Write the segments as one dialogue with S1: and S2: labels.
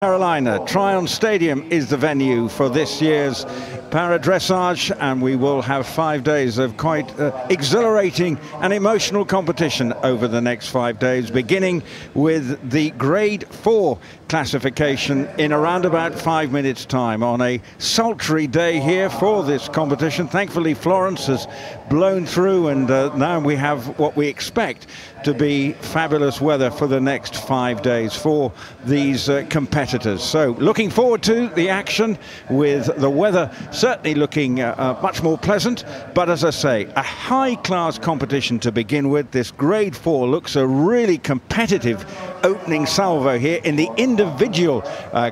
S1: Carolina, Tryon Stadium is the venue for this year's Para-Dressage, and we will have 5 days of quite exhilarating and emotional competition over the next 5 days, beginning with the Grade 4 classification in around about 5 minutes' time on a sultry day here for this competition. Thankfully, Florence has blown through, and now we have what we expect to be fabulous weather for the next 5 days for these competitors. So looking forward to the action, with the weather certainly looking much more pleasant. But as I say, a high-class competition to begin with. This Grade 4 looks a really competitive opening salvo here in the individual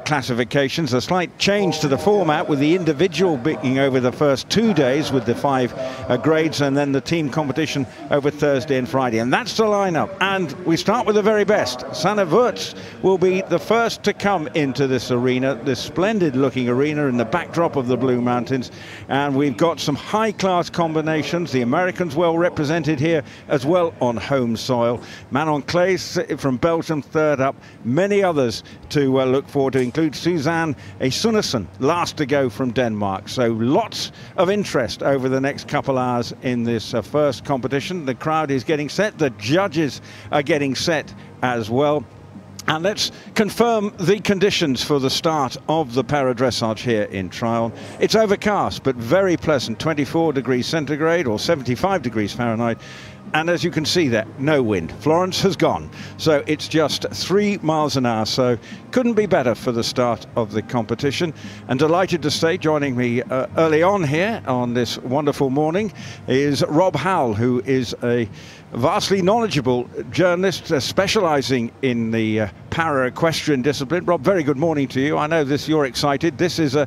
S1: classifications. A slight change to the format, with the individual being over the first 2 days with the 5 grades, and then the team competition over Thursday and Friday. And that's the lineup. And we start with the very best. Sanne Voets will be the first to come into this arena, this splendid looking arena in the backdrop of the Blue Mountains. And we've got some high-class combinations. The Americans well represented here as well on home soil. Manon Claes from Belgium third up. Many others to look forward to, include Suzanne Etzner, last to go from Denmark. So lots of interest over the next couple hours in this first competition. The crowd is getting set. The judges are getting set as well. And let's confirm the conditions for the start of the Para-Dressage here in Tryon. It's overcast, but very pleasant, 24 degrees centigrade or 75 degrees Fahrenheit. And as you can see there, no wind. Florence has gone. So it's just 3 miles an hour. So couldn't be better for the start of the competition. And delighted to say, joining me early on here on this wonderful morning, is Rob Howell, who is a vastly knowledgeable journalist specializing in the para-equestrian discipline. Rob, very good morning to you. I know you're excited. This is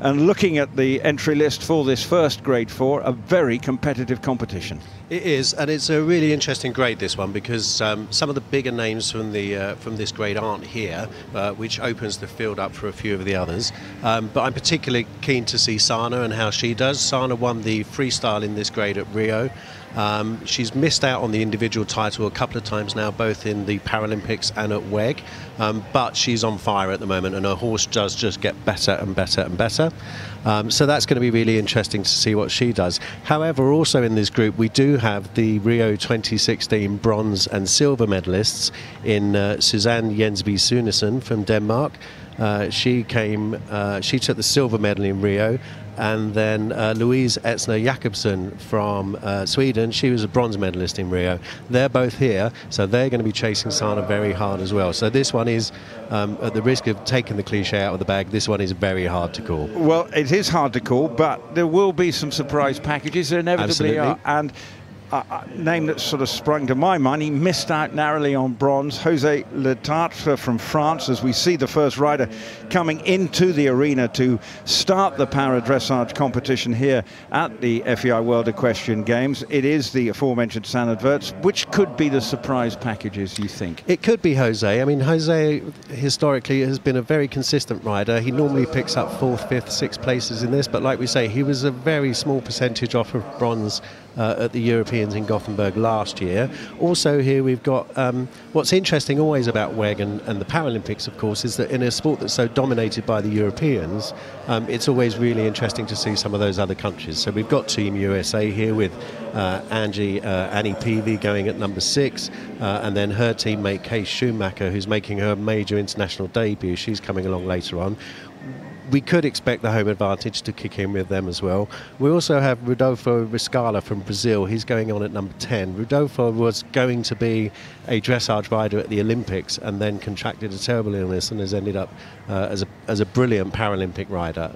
S1: and looking at the entry list for this first Grade 4, a very competitive competition.
S2: It is, and it's a really interesting grade, this one, because some of the bigger names from this grade aren't here, which opens the field up for a few of the others. But I'm particularly keen to see Sanne and how she does. Sanne won the freestyle in this grade at Rio. She's missed out on the individual title a couple of times now, both in the Paralympics and at WEG, but she's on fire at the moment, and her horse does just get better and better and better. So that's going to be really interesting to see what she does. However, also in this group, we do have the Rio 2016 bronze and silver medalists in Suzanne Jensby Sunesen from Denmark. She took the silver medal in Rio. And then Louise Etzner Jakobsen from Sweden, she was a bronze medalist in Rio. They're both here, so they're going to be chasing Sanne very hard as well. So this one is, at the risk of taking the cliche out of the bag, this one is very hard to call. Well,
S1: it is hard to call, but there will be some surprise packages. There inevitably are. And a name that sort of sprung to my mind, he missed out narrowly on bronze, Jose Letatre from France, as we see the first rider coming into the arena to start the Para-Dressage competition here at the FEI World Equestrian Games. It is the aforementioned Sanne Voets. Which could be the surprise packages, you think?
S2: It could be Jose. I mean, Jose historically has been a very consistent rider. He normally picks up 4th, 5th, 6th places in this, but like we say, he was a very small percentage off of bronze at the Europeans in Gothenburg last year. Also here we've got, what's interesting always about WEG and the Paralympics, of course, is that in a sport that's so dominated by the Europeans, it's always really interesting to see some of those other countries. So we've got Team USA here with Annie Peavy going at number 6, and then her teammate Kay Shoemaker, who's making her major international debut. She's coming along later on. We could expect the home advantage to kick in with them as well. We also have Rodolfo Riskalla from Brazil. He's going on at number 10. Rodolfo was going to be a dressage rider at the Olympics and then contracted a terrible illness and has ended up as a brilliant Paralympic rider.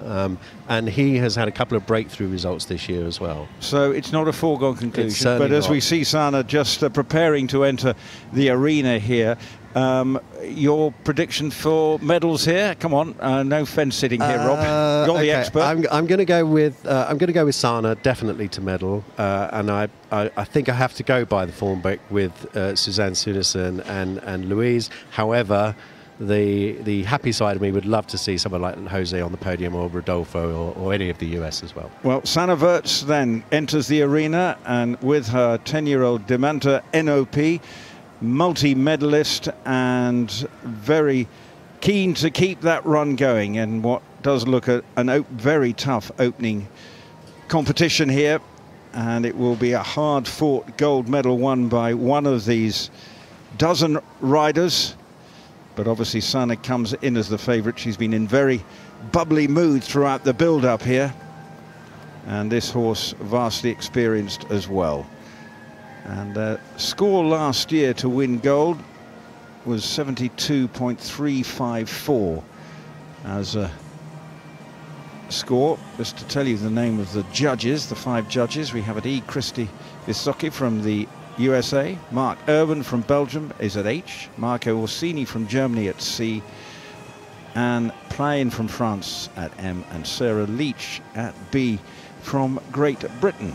S2: And he has had a couple of breakthrough results this year as well.
S1: So it's not a foregone conclusion. But as we see Sanne just preparing to enter the arena here, your prediction for medals here? Come on, no fence sitting here, Rob. You're
S2: okay.
S1: the expert.
S2: I'm going to go with Sanne, definitely to medal, and I think I have to go by the form book with Suzanne Sunesen and Louise. However, the happy side of me would love to see someone like Jose on the podium, or Rodolfo, or any of the US as well.
S1: Well, Sanne Voets then enters the arena, and with her 10-year-old Demanta NOP, multi-medalist and very keen to keep that run going in what does look at an very tough opening competition here, and it will be a hard-fought gold medal won by one of these dozen riders. But obviously Sanne comes in as the favourite. She's been in very bubbly mood throughout the build-up here, and this horse vastly experienced as well. And score last year to win gold was 72.354 as a score. Just to tell you the name of the judges, the 5 judges we have at E. Christy Visocki from the USA, Mark Urban from Belgium is at H, Marco Orsini from Germany at C, Anne Plain from France at M, and Sarah Leach at B from Great Britain.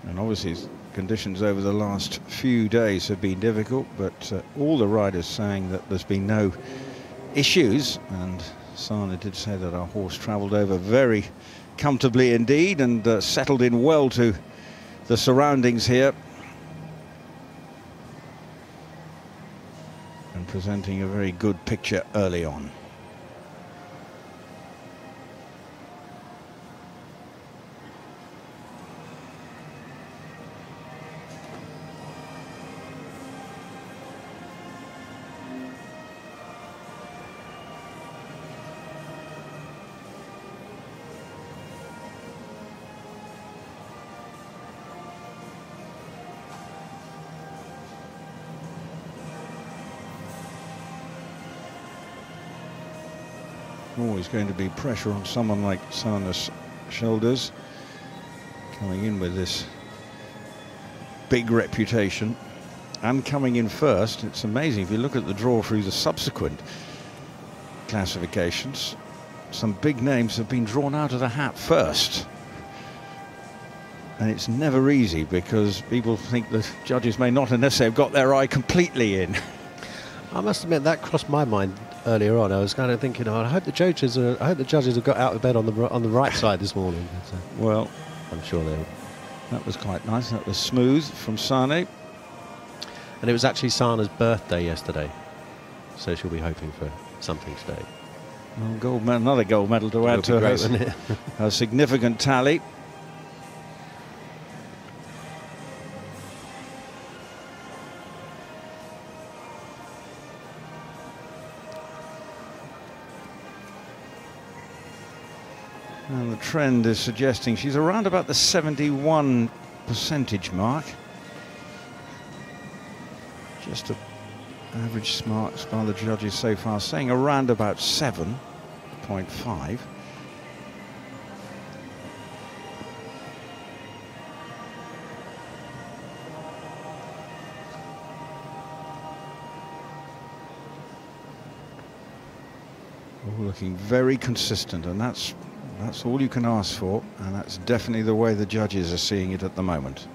S1: And obviously conditions over the last few days have been difficult, but all the riders saying that there's been no issues, and Sanne did say that our horse travelled over very comfortably indeed and settled in well to the surroundings here, and presenting a very good picture early on. Always going to be pressure on someone like Sanne's shoulders, coming in with this big reputation and coming in first. It's amazing if you look at the draw through the subsequent classifications, some big names have been drawn out of the hat first, and it's never easy because people think the judges may not necessarily have got their eye completely in.
S2: I must admit that crossed my mind earlier on. I was kind of thinking, oh, I hope the judges have got out of bed on the right side this morning. But,
S1: well,
S2: I'm sure they will.
S1: That was quite nice. That was smooth from Sanne.
S2: And it was actually Sanne's birthday yesterday, so she'll be hoping for something today.
S1: Well, gold medal, another gold medal to add to her significant tally. And the trend is suggesting she's around about the 71% mark. Just an average marks by the judges so far, saying around about 7.5. All looking very consistent, and that's all you can ask for, and that's definitely the way the judges are seeing it at the moment.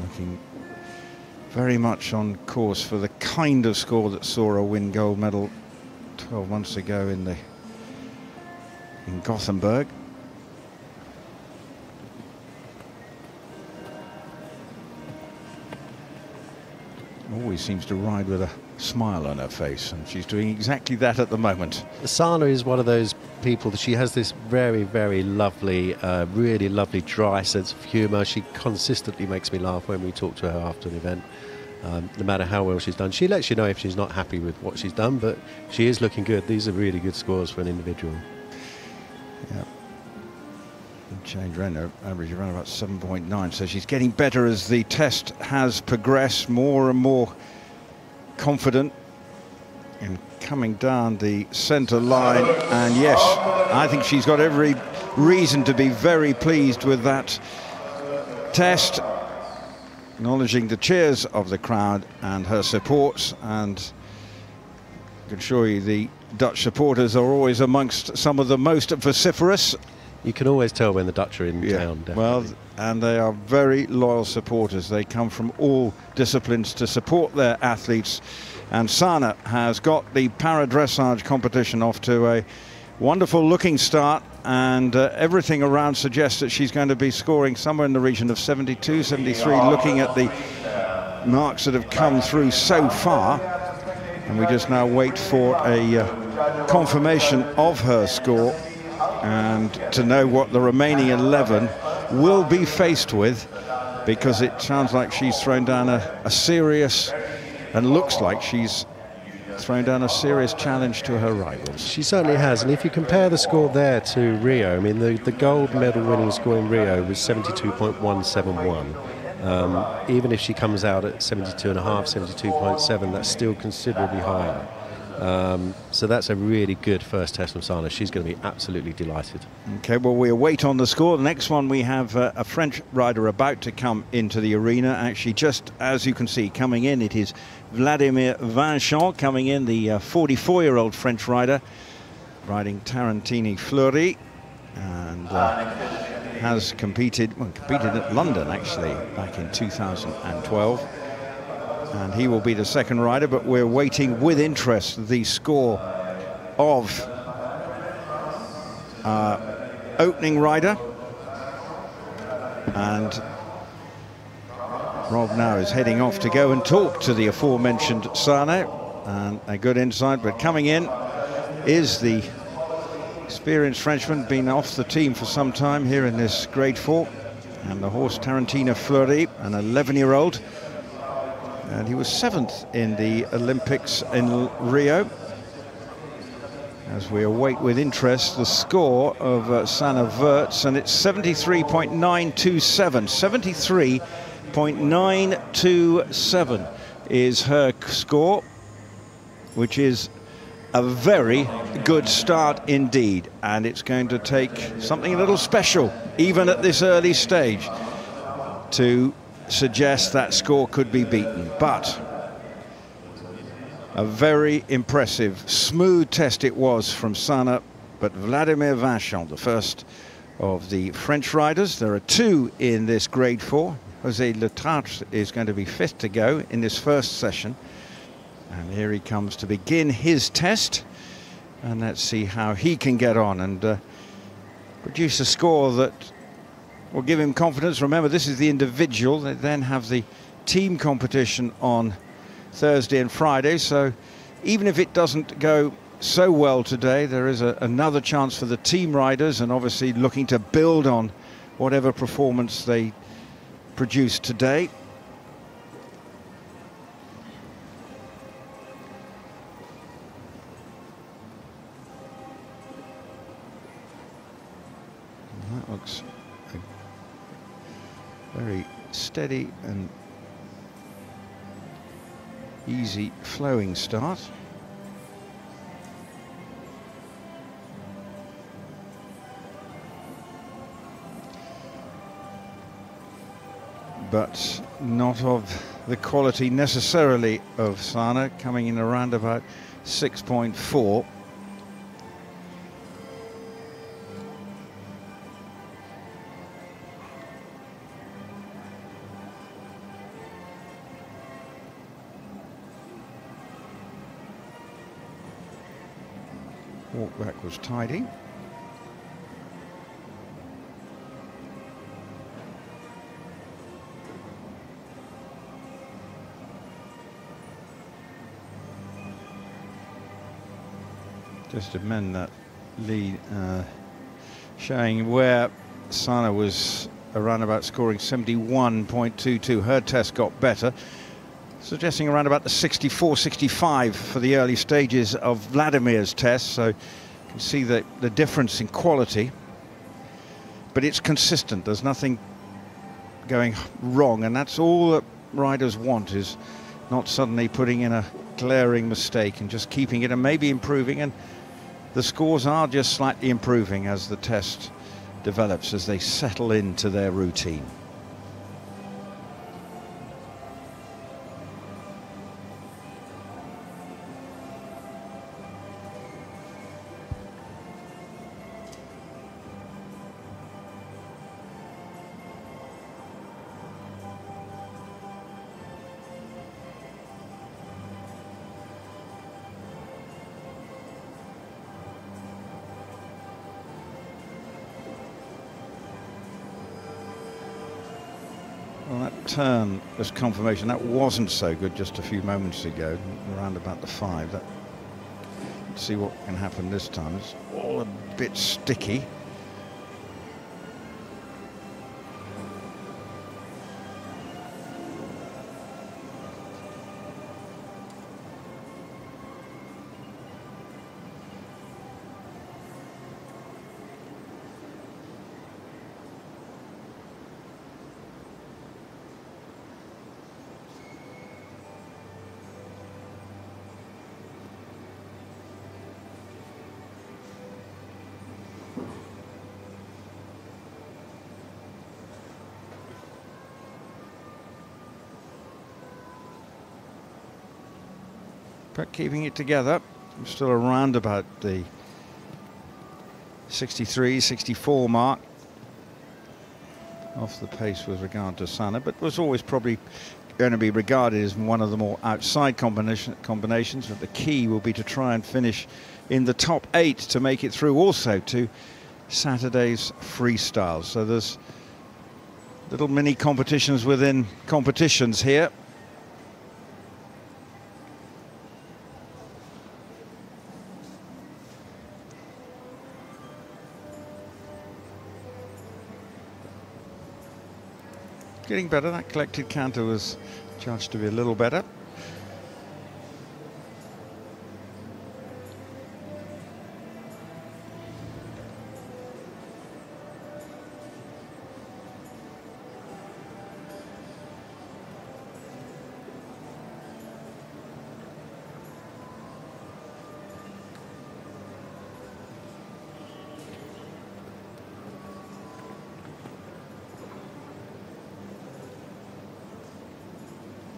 S1: Looking very much on course for the kind of score that saw her win gold medal 12 months ago in Gothenburg. Always seems to ride with a smile on her face, and she's doing exactly that at the moment.
S2: Sanne is one of those people that she has this very, very lovely, really lovely dry sense of humour. She consistently makes me laugh when we talk to her after an event, no matter how well she's done. She lets you know if she's not happy with what she's done, but she is looking good. These are really good scores for an individual.
S1: Yeah. Change around her average around about 7.9, so she's getting better as the test has progressed, more and more confident in coming down the centre line. And yes, I think she's got every reason to be very pleased with that test, acknowledging the cheers of the crowd and her supports, and I can assure you the Dutch supporters are always amongst some of the most vociferous.
S2: You can always tell when the Dutch are in town. Definitely.
S1: Well, and they are very loyal supporters. They come from all disciplines to support their athletes. And Sanne has got the para-dressage competition off to a wonderful looking start, and everything around suggests that she's going to be scoring somewhere in the region of 72, 73, looking at the marks that have come through so far. And we just now wait for a confirmation of her score and to know what the remaining 11 will be faced with, because it sounds like she's thrown down a serious, and looks like she's thrown down a serious challenge to her rivals.
S2: She certainly has, and if you compare the score there to Rio, I mean, the gold medal winning score in Rio was 72.171. Even if she comes out at 72.5, 72.7, that's still considerably higher. So that's a really good first test from Sanne. She's going to be absolutely delighted.
S1: Okay, well, we await on the score. The next one, we have a French rider about to come into the arena. Actually, just as you can see, coming in, it is Vladimir Vincent coming in, the 44-year-old French rider, riding Tarantini Fleury, and has competed at London, actually, back in 2012. And he will be the second rider, but we're waiting with interest the score of opening rider. And Rob now is heading off to go and talk to the aforementioned Sanne, and a good insight. But coming in is the experienced Frenchman, been off the team for some time here in this Grade 4, and the horse Tarantina Fleury, an 11-year-old. And he was 7th in the Olympics in Rio. As we await with interest the score of Sanne Voets, and it's 73.927. 73.927 is her score, which is a very good start indeed. And it's going to take something a little special, even at this early stage, to suggest that score could be beaten. But a very impressive, smooth test it was from Sanne. But Vladimir Vincent, the first of the French riders, there are two in this Grade 4. José Letratre is going to be 5th to go in this first session. And here he comes to begin his test. And let's see how he can get on and produce a score that will give him confidence. Remember, this is the individual. They then have the team competition on Thursday and Friday. So even if it doesn't go so well today, there is another chance for the team riders, and obviously looking to build on whatever performance they produced today. And that looks very steady and easy flowing start. But not of the quality necessarily of Sanne, coming in around about 6.4. Walk back was tidy. Just to amend that lead, showing where Sanne was around about scoring 71.22. Her test got better, suggesting around about the 64, 65 for the early stages of Vladimir's test. So you can see the difference in quality, but it's consistent. There's nothing going wrong, and that's all that riders want, is not suddenly putting in a glaring mistake and just keeping it and maybe improving. And the scores are just slightly improving as the test develops, as they settle into their routine. turn as confirmation. That wasn't so good just a few moments ago, around about the 5. Let's see what can happen this time. It's all a bit sticky. But keeping it together, I'm still around about the 63, 64 mark. Off the pace with regard to Sanne, but was always probably going to be regarded as one of the more outside combinations. But the key will be to try and finish in the top 8 to make it through also to Saturday's freestyle. So there's little mini competitions within competitions here. Getting better. That collected canter was judged to be a little better.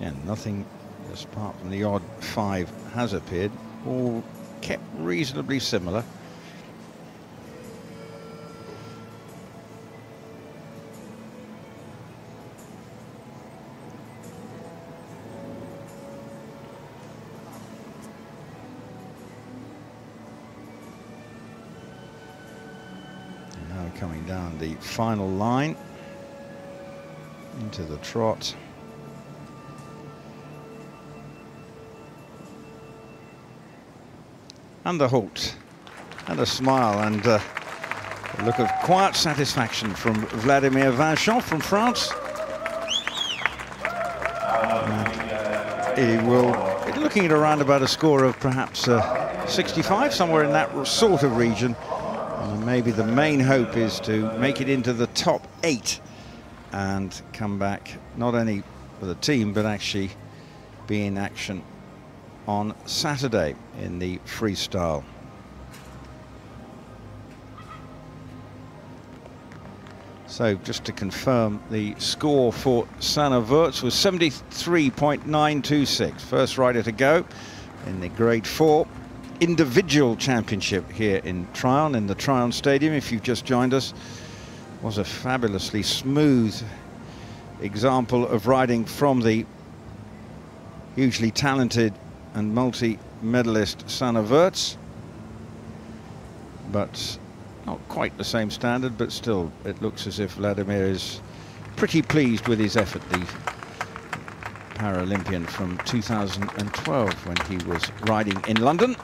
S1: And nothing, just apart from the odd 5, has appeared. All kept reasonably similar. And now coming down the final line into the trot. And the halt, and a smile, and a look of quiet satisfaction from Vladimir Vincent from France. He will be looking at around about a score of perhaps 65, somewhere in that sort of region. And maybe the main hope is to make it into the top 8 and come back not only with a team but actually be in action on Saturday in the freestyle. So just to confirm, the score for Sanne Voets was 73.926. First rider to go in the Grade 4 individual championship here in Tryon, in the Tryon Stadium. If you've just joined us, was a fabulously smooth example of riding from the hugely talented and multi-medalist Sanne Voets, but not quite the same standard, but still it looks as if Vladimir is pretty pleased with his effort, the Paralympian from 2012 when he was riding in London.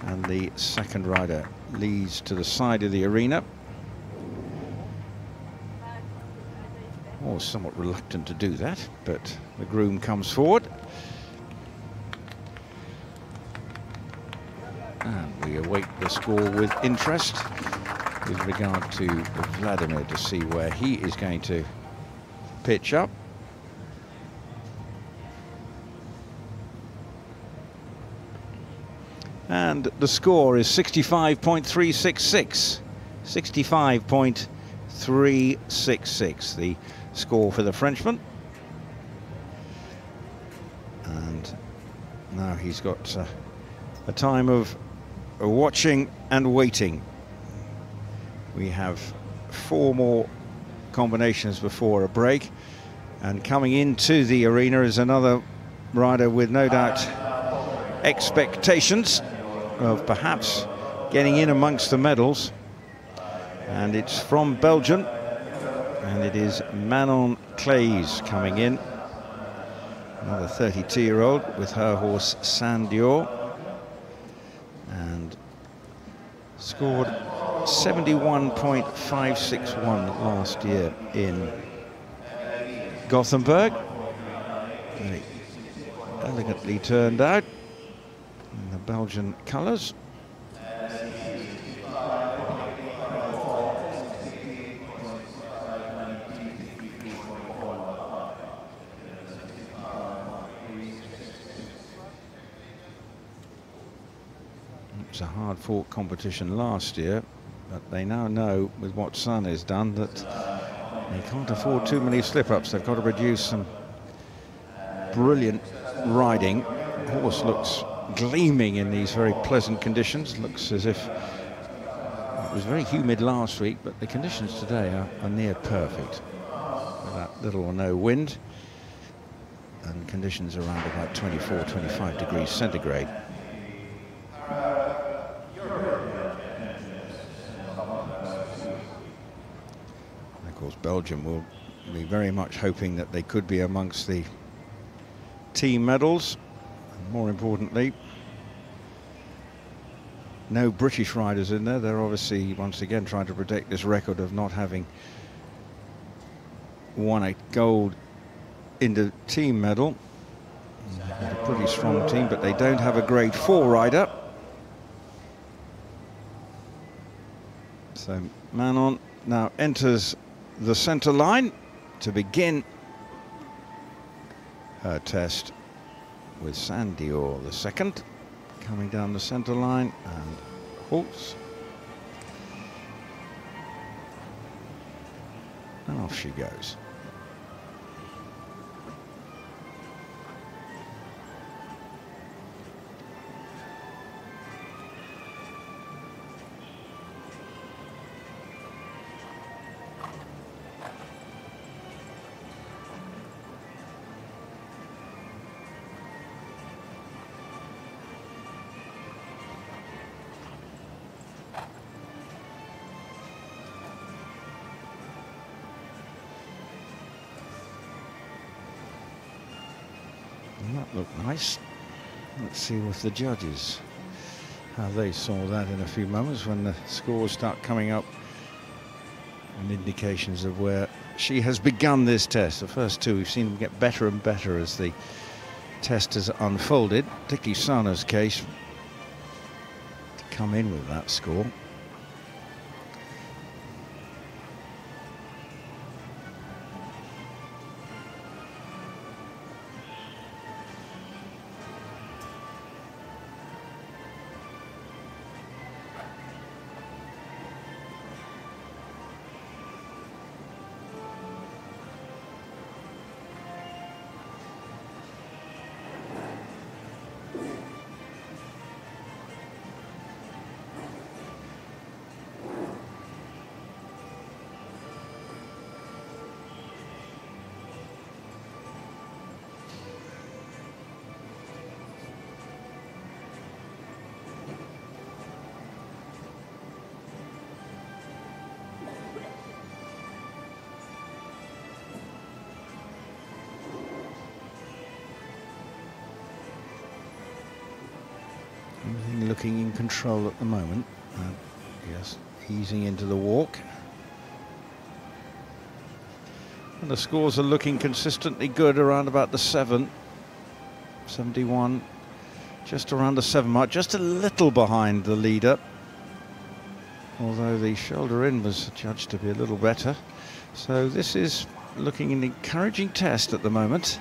S1: And the second rider leads to the side of the arena. Oh, somewhat reluctant to do that, but the groom comes forward. And we await the score with interest with regard to Vladimir to see where he is going to pitch up. And the score is 65.366. 65.366, the score for the Frenchman. And now he's got a time of watching and waiting. We have 4 more combinations before a break, and coming into the arena is another rider with no doubt expectations of perhaps getting in amongst the medals, and it's from Belgium, And it is Manon Clays coming in, another 32-year-old with her horse Sanne Voets, and scored 71.561 last year in Gothenburg. Very elegantly turned out in the Belgian colours. It was a hard-fought competition last year, but they now know with what Sanne has done that they can't afford too many slip-ups. They've got to produce some brilliant riding. The horse looks gleaming in these very pleasant conditions. Looks as if it was very humid last week, but the conditions today are near perfect. With that little or no wind, and conditions around about 24, 25 degrees centigrade. Of course, Belgium will be very much hoping that they could be amongst the team medals. And more importantly, no British riders in there. They're obviously once again trying to protect this record of not having won a gold in the team medal. They've got a pretty strong team, but they don't have a grade 4 rider. So Manon now enters the centre line to begin her test with Sanne Voets the second, coming down the centre line and halts. And off she goes. That looked nice. Let's see with the judges how they saw that in a few moments when the scores start coming up and indications of where she has begun this test. The first two we've seen them get better and better as the test has unfolded, particularly Sanne's case to come in with that score. Everything looking in control at the moment. Yes, easing into the walk. And the scores are looking consistently good around about the 7. 71, just around the 7 mark, just a little behind the leader. Although the shoulder in was judged to be a little better. So this is looking an encouraging test at the moment.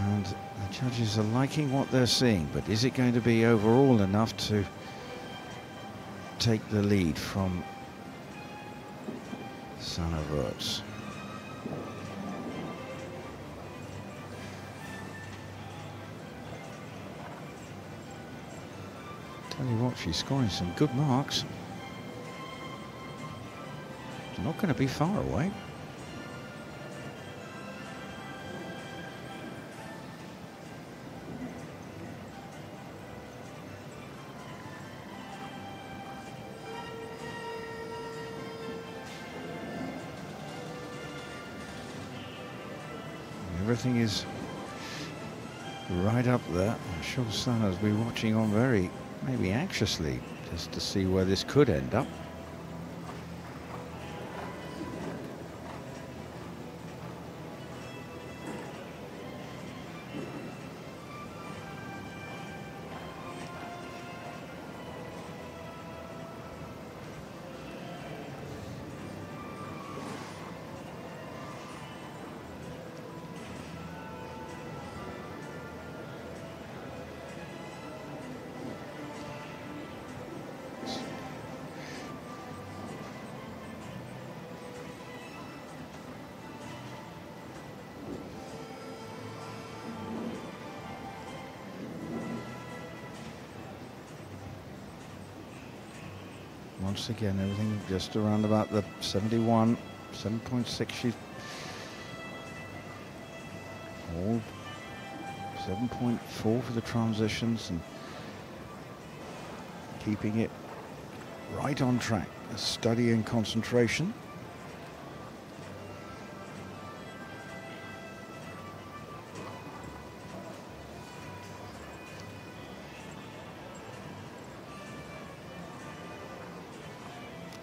S1: And the judges are liking what they're seeing, but is it going to be overall enough to take the lead from Sanne Voets? Tell you what, she's scoring some good marks. It's not going to be far away. everything is right up there. I'm sure Sanne will be watching on very, maybe anxiously, just to see where this could end up. Once again, everything just around about the 71, 7.6. She's all 7.4 for the transitions and keeping it right on track. A study and concentration.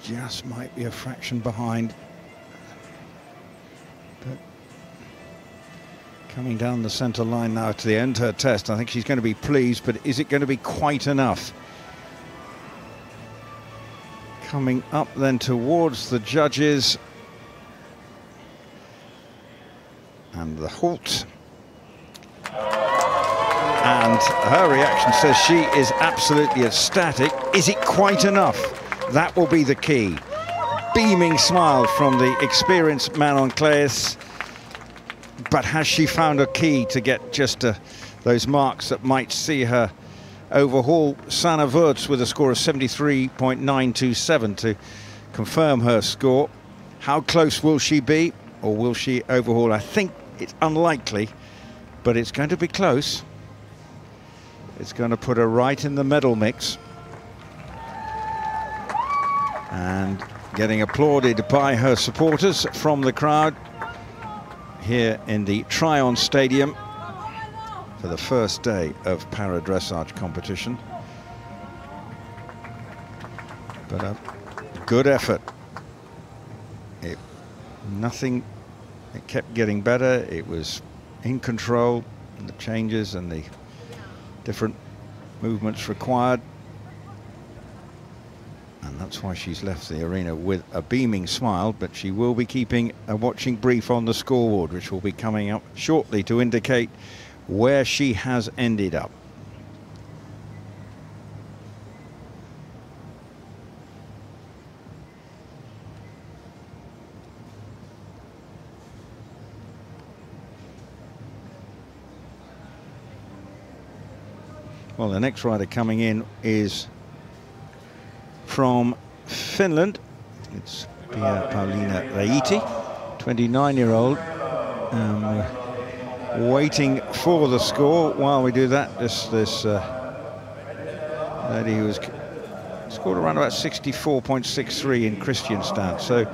S1: Just might be a fraction behind, but coming down the center line now to the end of her test. I think she's going to be pleased, but is it going to be quite enough? Coming up then towards the judges and the halt, and her reaction says she is absolutely ecstatic. Is it quite enough? That will be the key. Beaming smile from the experienced Manon Claes. But has she found a key to get just those marks that might see her overhaul Sanne Voets with a score of 73.927 to confirm her score? How close will she be, or will she overhaul? I think it's unlikely, but it's going to be close. It's going to put her right in the medal mix. And getting applauded by her supporters from the crowd here in the Tryon Stadium for the first day of Para-Dressage competition. But a good effort. It kept getting better. It was in control, and the changes and the different movements required. And that's why she's left the arena with a beaming smile, but she will be keeping a watching brief on the scoreboard, which will be coming up shortly to indicate where she has ended up. Well, the next rider coming in is from Finland. It's Paulina Reiti, 29-year-old. Waiting for the score. While we do that, this lady who was scored around about 64.63 in Christian stance. So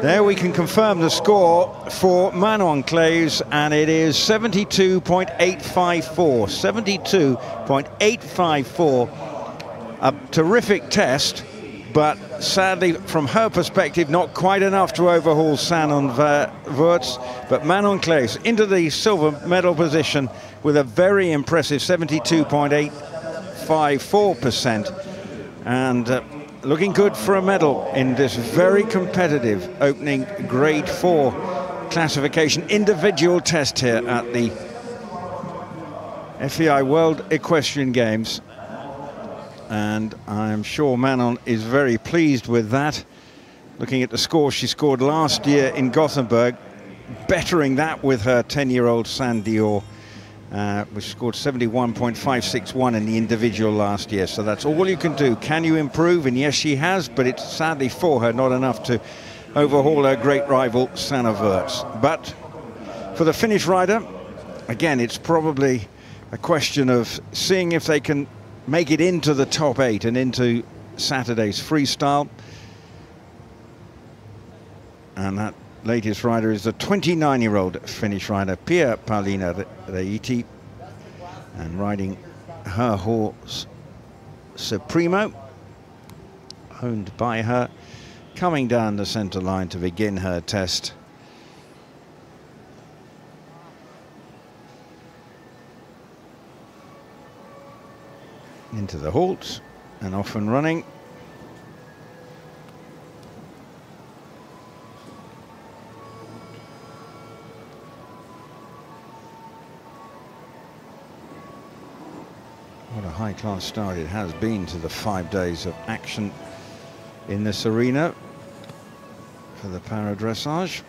S1: there we can confirm the score for Manon Claes, and it is 72.854. 72.854. A terrific test, but sadly, from her perspective, not quite enough to overhaul Sanne Voets. But Manon Claes into the silver medal position with a very impressive 72.854%. And looking good for a medal in this very competitive opening grade 4 classification individual test here at the FEI World Equestrian Games. And I'm sure Manon is very pleased with that. Looking at the score she scored last year in Gothenburg, bettering that with her 10-year-old Sanne Dior, which scored 71.561 in the individual last year. So that's all you can do. Can you improve? And yes, she has, but it's sadly for her not enough to overhaul her great rival Sanne Voets. But for the Finnish rider, again, it's probably a question of seeing if they can make it into the top 8 and into Saturday's freestyle. And that latest rider is the 29-year-old Finnish rider Pia-Pauliina Reiti, and riding her horse Supremo, owned by her, coming down the centre line to begin her test. Into the halt and off and running. What a high-class start it has been to the 5 days of action in this arena for the Para-Dressage.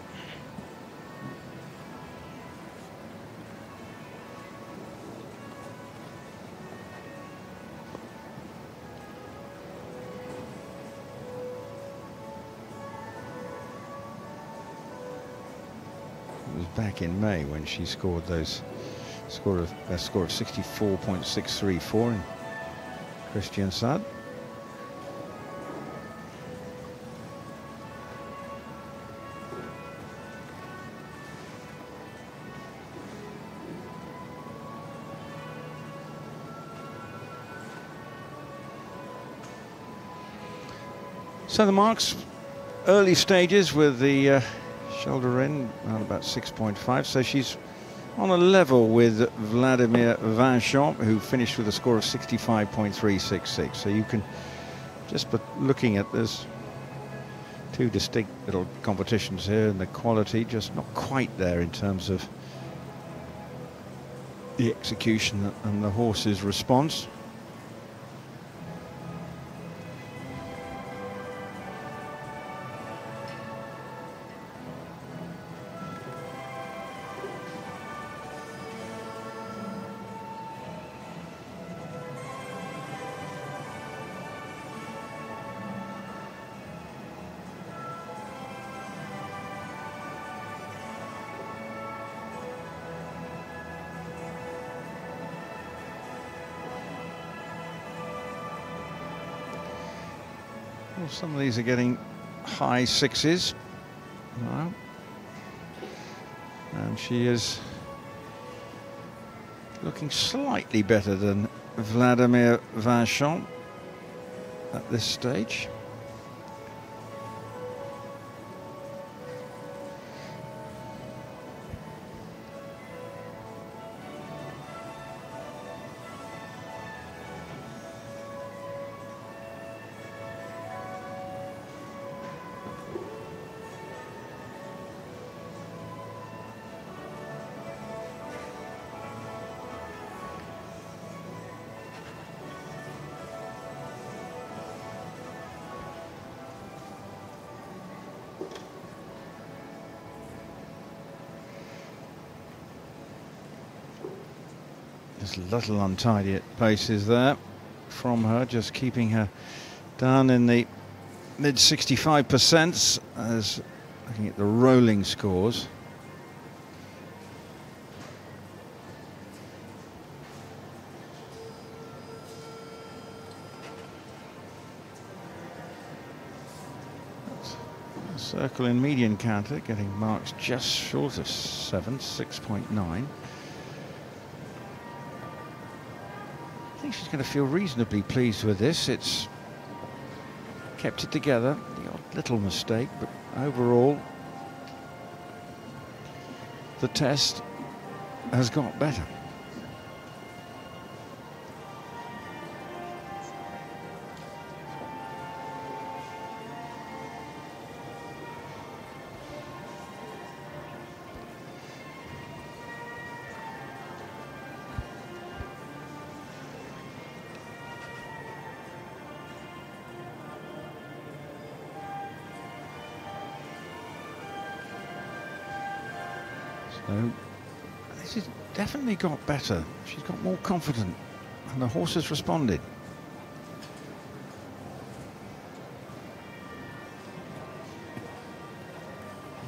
S1: It was back in May when she scored those a score of 64.634 in Christian Sad. So the marks, early stages with the shoulder in around about 6.5, so she's on a level with Vladimir Vincent, who finished with a score of 65.366. So you can, just but looking at this, two distinct little competitions here, and the quality just not quite there in terms of the execution and the horse's response. Well, some of these are getting high sixes now, and she is looking slightly better than Vladimir Vincent at this stage. There's little untidy paces there from her, just keeping her down in the mid 65% as looking at the rolling scores. Circle in median canter, getting marks just short of 7, 6.9. I think she's going to feel reasonably pleased with this. It's kept it together, the odd little mistake, but overall the test has got better. So this has definitely got better. She's got more confident, and the horse has responded.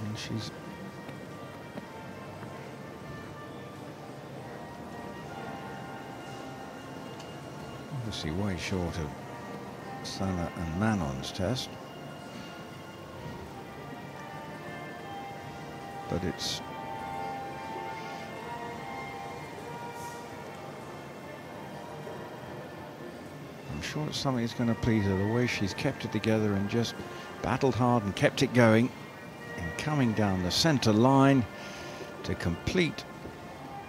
S1: And she's obviously way short of Sanne and Manon's test. but it's... I'm sure it's something that's going to please her, the way she's kept it together and just battled hard and kept it going, and coming down the center line to complete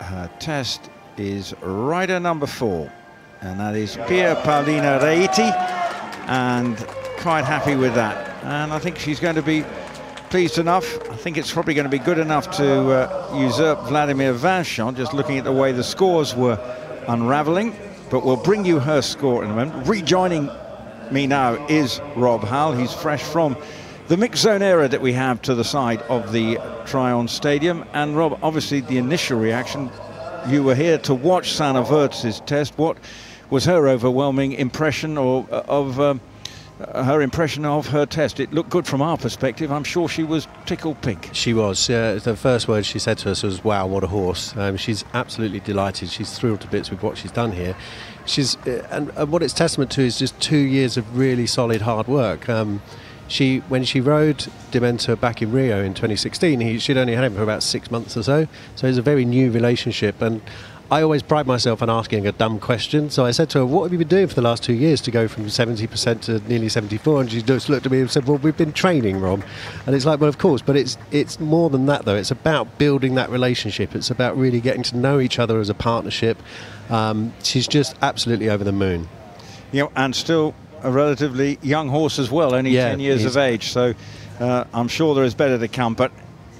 S1: her test is rider number 4, and that is Pia Paulina Reiti, and quite happy with that. And I think she's going to be pleased enough. I think it's probably going to be good enough to usurp Vladimir Vincent, just looking at the way the scores were unraveling. But we'll bring you her score in a moment. Rejoining me now is Rob Howell. He's fresh from the mixed zone era that we have to the side of the Tryon Stadium. And Rob, obviously the initial reaction, you were here to watch Sanne Voets' test. What was her overwhelming impression of her test? It looked good from our perspective. I'm sure she was tickled pink.
S2: She was. The first word she said to us was, "Wow, what a horse!" She's absolutely delighted. She's thrilled to bits with what she's done here. She's and what it's testament to is just 2 years of really solid hard work. When she rode Dementor back in Rio in 2016, she'd only had him for about 6 months or so. So it's a very new relationship, and I always pride myself on asking a dumb question. So I said to her, "What have you been doing for the last 2 years to go from 70% to nearly 74%? And she just looked at me and said, "Well, we've been training, Rob." And it's like, well, of course, but it's more than that, though. It's about building that relationship. It's about really getting to know each other as a partnership. She's just absolutely over the moon.
S1: You know, and still a relatively young horse as well, only 10 years of age. So I'm sure there is better to come. But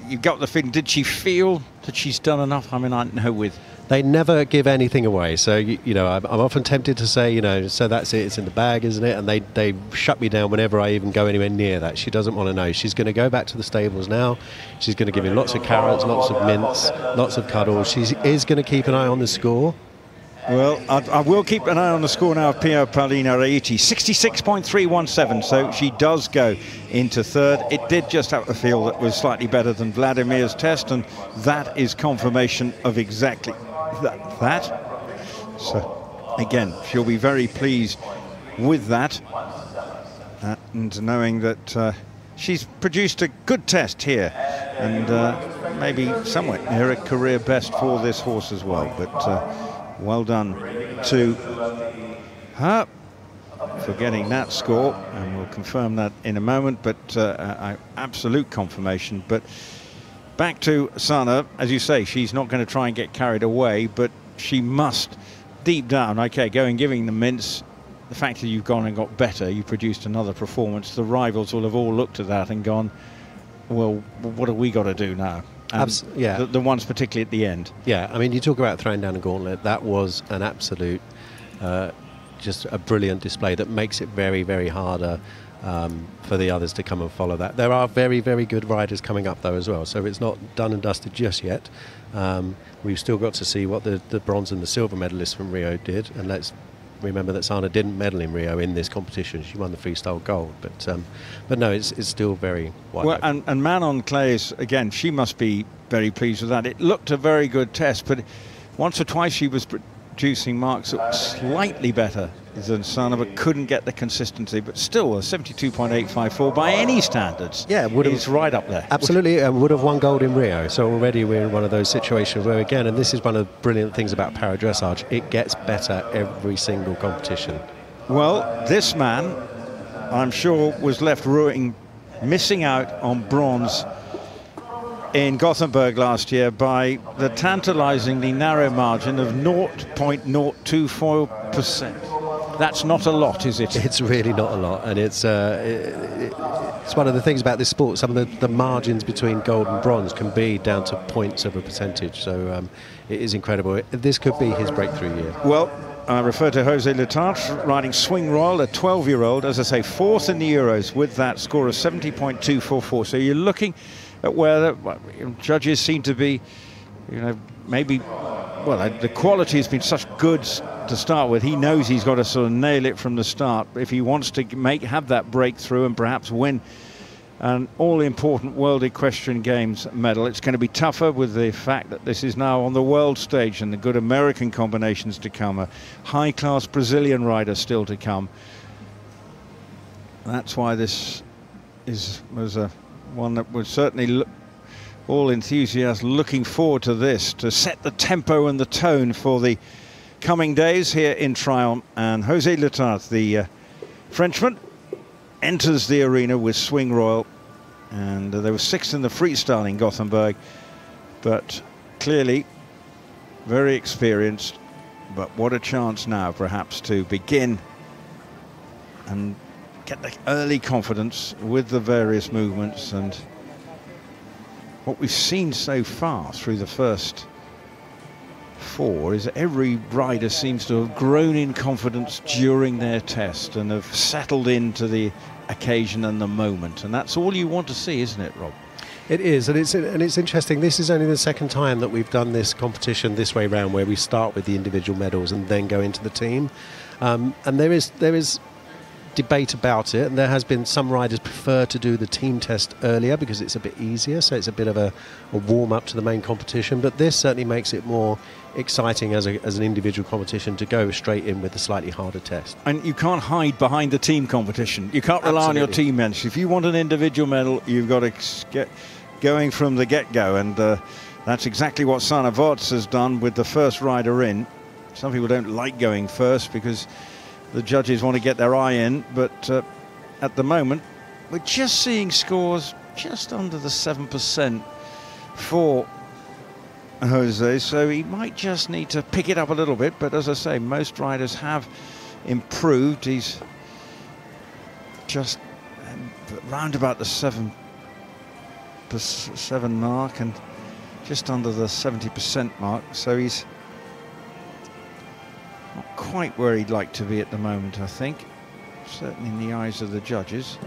S1: you got the feeling, did she feel that she's done enough? I mean, I know with...
S2: They never give anything away, so you know I'm often tempted to say, you know, so that's it, it's in the bag, isn't it? And they shut me down whenever I even go anywhere near that. She doesn't want to know. She's going to go back to the stables now. She's going to give him lots of carrots, lots of mints, lots of cuddles. She is going to keep an eye on the score.
S1: Well, I will keep an eye on the score now of Pia Paulina Reiti, 66.317, so she does go into third. It did just have a feel that was slightly better than Vladimir's test, and that is confirmation of exactly that. So, again, she'll be very pleased with that, and knowing that she's produced a good test here, and maybe somewhat near a career best for this horse as well. But well done to her for getting that score, and we'll confirm that in a moment, but absolute confirmation. But back to Sanne, as you say, she's not going to try and get carried away, but she must, deep down, okay, go and giving the mints. The fact that you've gone and got better, you produced another performance, the rivals will have all looked at that and gone, well, what have we got to do now?
S2: Yeah,
S1: the ones particularly at the end.
S2: Yeah, I mean, you talk about throwing down a gauntlet. That was an absolute, just a brilliant display that makes it very, very harder for the others to come and follow that. There are very, very good riders coming up though as well, so it's not done and dusted just yet. We've still got to see what the bronze and the silver medalists from Rio did, and let's remember that Sanne didn't medal in Rio in this competition. She won the freestyle gold, but no, it's still very wide open.
S1: And Man on Clays, again, she must be very pleased with that. It looked a very good test, but once or twice she was producing marks that were slightly better than Sanne, but couldn't get the consistency. But still, a 72.854 by any standards,
S2: yeah,
S1: is right up there.
S2: Absolutely, and would have won gold in Rio. So already we're in one of those situations where, again, and this is one of the brilliant things about Para-Dressage, it gets better every single competition.
S1: Well, this man, I'm sure, was left missing out on bronze in Gothenburg last year by the tantalizingly narrow margin of 0.024%. That's not a lot, is it?
S2: It's really not a lot, and it's one of the things about this sport. Some of the margins between gold and bronze can be down to points of a percentage, so it is incredible. This could be his breakthrough year.
S1: Well, I refer to Jose Letarte riding Swing Royal, a 12-year-old, as I say, fourth in the Euros with that score of 70.244. So you're looking at where the judges seem to be, you know, maybe, well, the quality has been such good to start with. He knows he's got to sort of nail it from the start if he wants to have that breakthrough and perhaps win an all-important World Equestrian Games medal. It's going to be tougher with the fact that this is now on the world stage and the good American combinations to come, a high-class Brazilian rider still to come. That's why this was one that would certainly all enthusiasts looking forward to this, to set the tempo and the tone for the coming days here in Triumph. And José Letarte, the Frenchman, enters the arena with Swing Royal, and there were 6th in the freestyle in Gothenburg, but clearly very experienced. But what a chance now perhaps to begin and get the early confidence with the various movements. And what we've seen so far through the first 4 is that every rider seems to have grown in confidence during their test and have settled into the occasion and the moment, and that's all you want to see, isn't it, Rob?
S2: It is, and it's interesting. This is only the second time that we've done this competition this way round, where we start with the individual medals and then go into the team. And there is debate about it, and there has been some riders prefer to do the team test earlier because it's a bit easier, so it's a bit of a warm-up to the main competition. But this certainly makes it more exciting as an individual competition to go straight in with a slightly harder test. And
S1: you can't hide behind the team competition. You can't rely on your team members. If you want an individual medal, you've got to get going from the get-go, and that's exactly what Sanne Voets has done with the first rider in. Some people don't like going first because the judges want to get their eye in, but at the moment we're just seeing scores just under the 7% for Jose, so he might just need to pick it up a little bit. But as I say, most riders have improved. He's just round about the 7 mark and just under the 70% mark, so he's not quite where he'd like to be at the moment, I think, certainly in the eyes of the judges.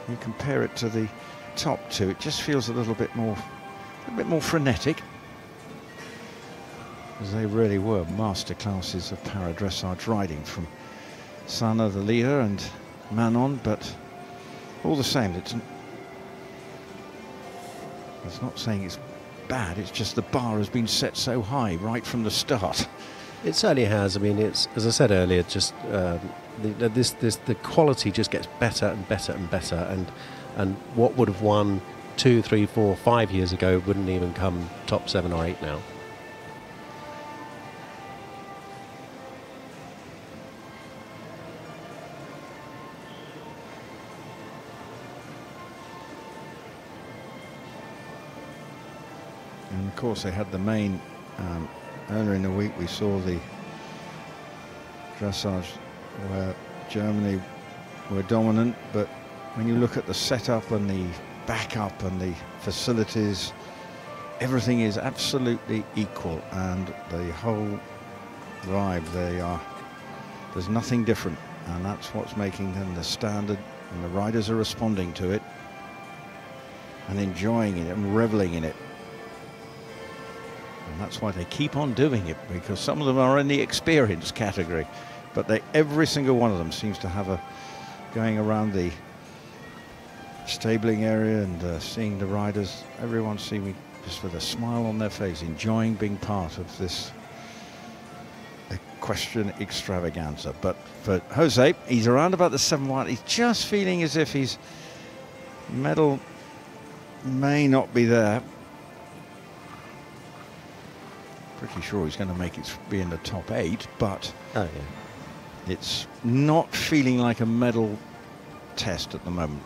S1: You compare it to the top 2, it just feels a little bit more frenetic, as they really were masterclasses of para-dressage riding from Sanne, the leader, and Manon. But all the same, it's not saying it's bad, it's just the bar has been set so high right from the start.
S2: It certainly has. I mean, it's, as I said earlier, just the quality just gets better and better and better, and what would have won 2, 3, 4, 5 years ago wouldn't even come top 7 or 8 now.
S1: And of course they had the main earlier in the week. We saw the dressage where Germany were dominant, but when you look at the setup and the backup and the facilities, everything is absolutely equal, and the whole vibe, there's nothing different, and that's what's making them the standard, and the riders are responding to it and enjoying it and reveling in it. And that's why they keep on doing it, because some of them are in the experience category, but every single one of them seems to have going around the stabling area and seeing the riders, everyone seeming just with a smile on their face, enjoying being part of this equestrian extravaganza. But for Jose, he's around about the 7 mark. He's just feeling as if his medal may not be there. Pretty sure he's going to make it be in the top 8, but it's not feeling like a medal test at the moment.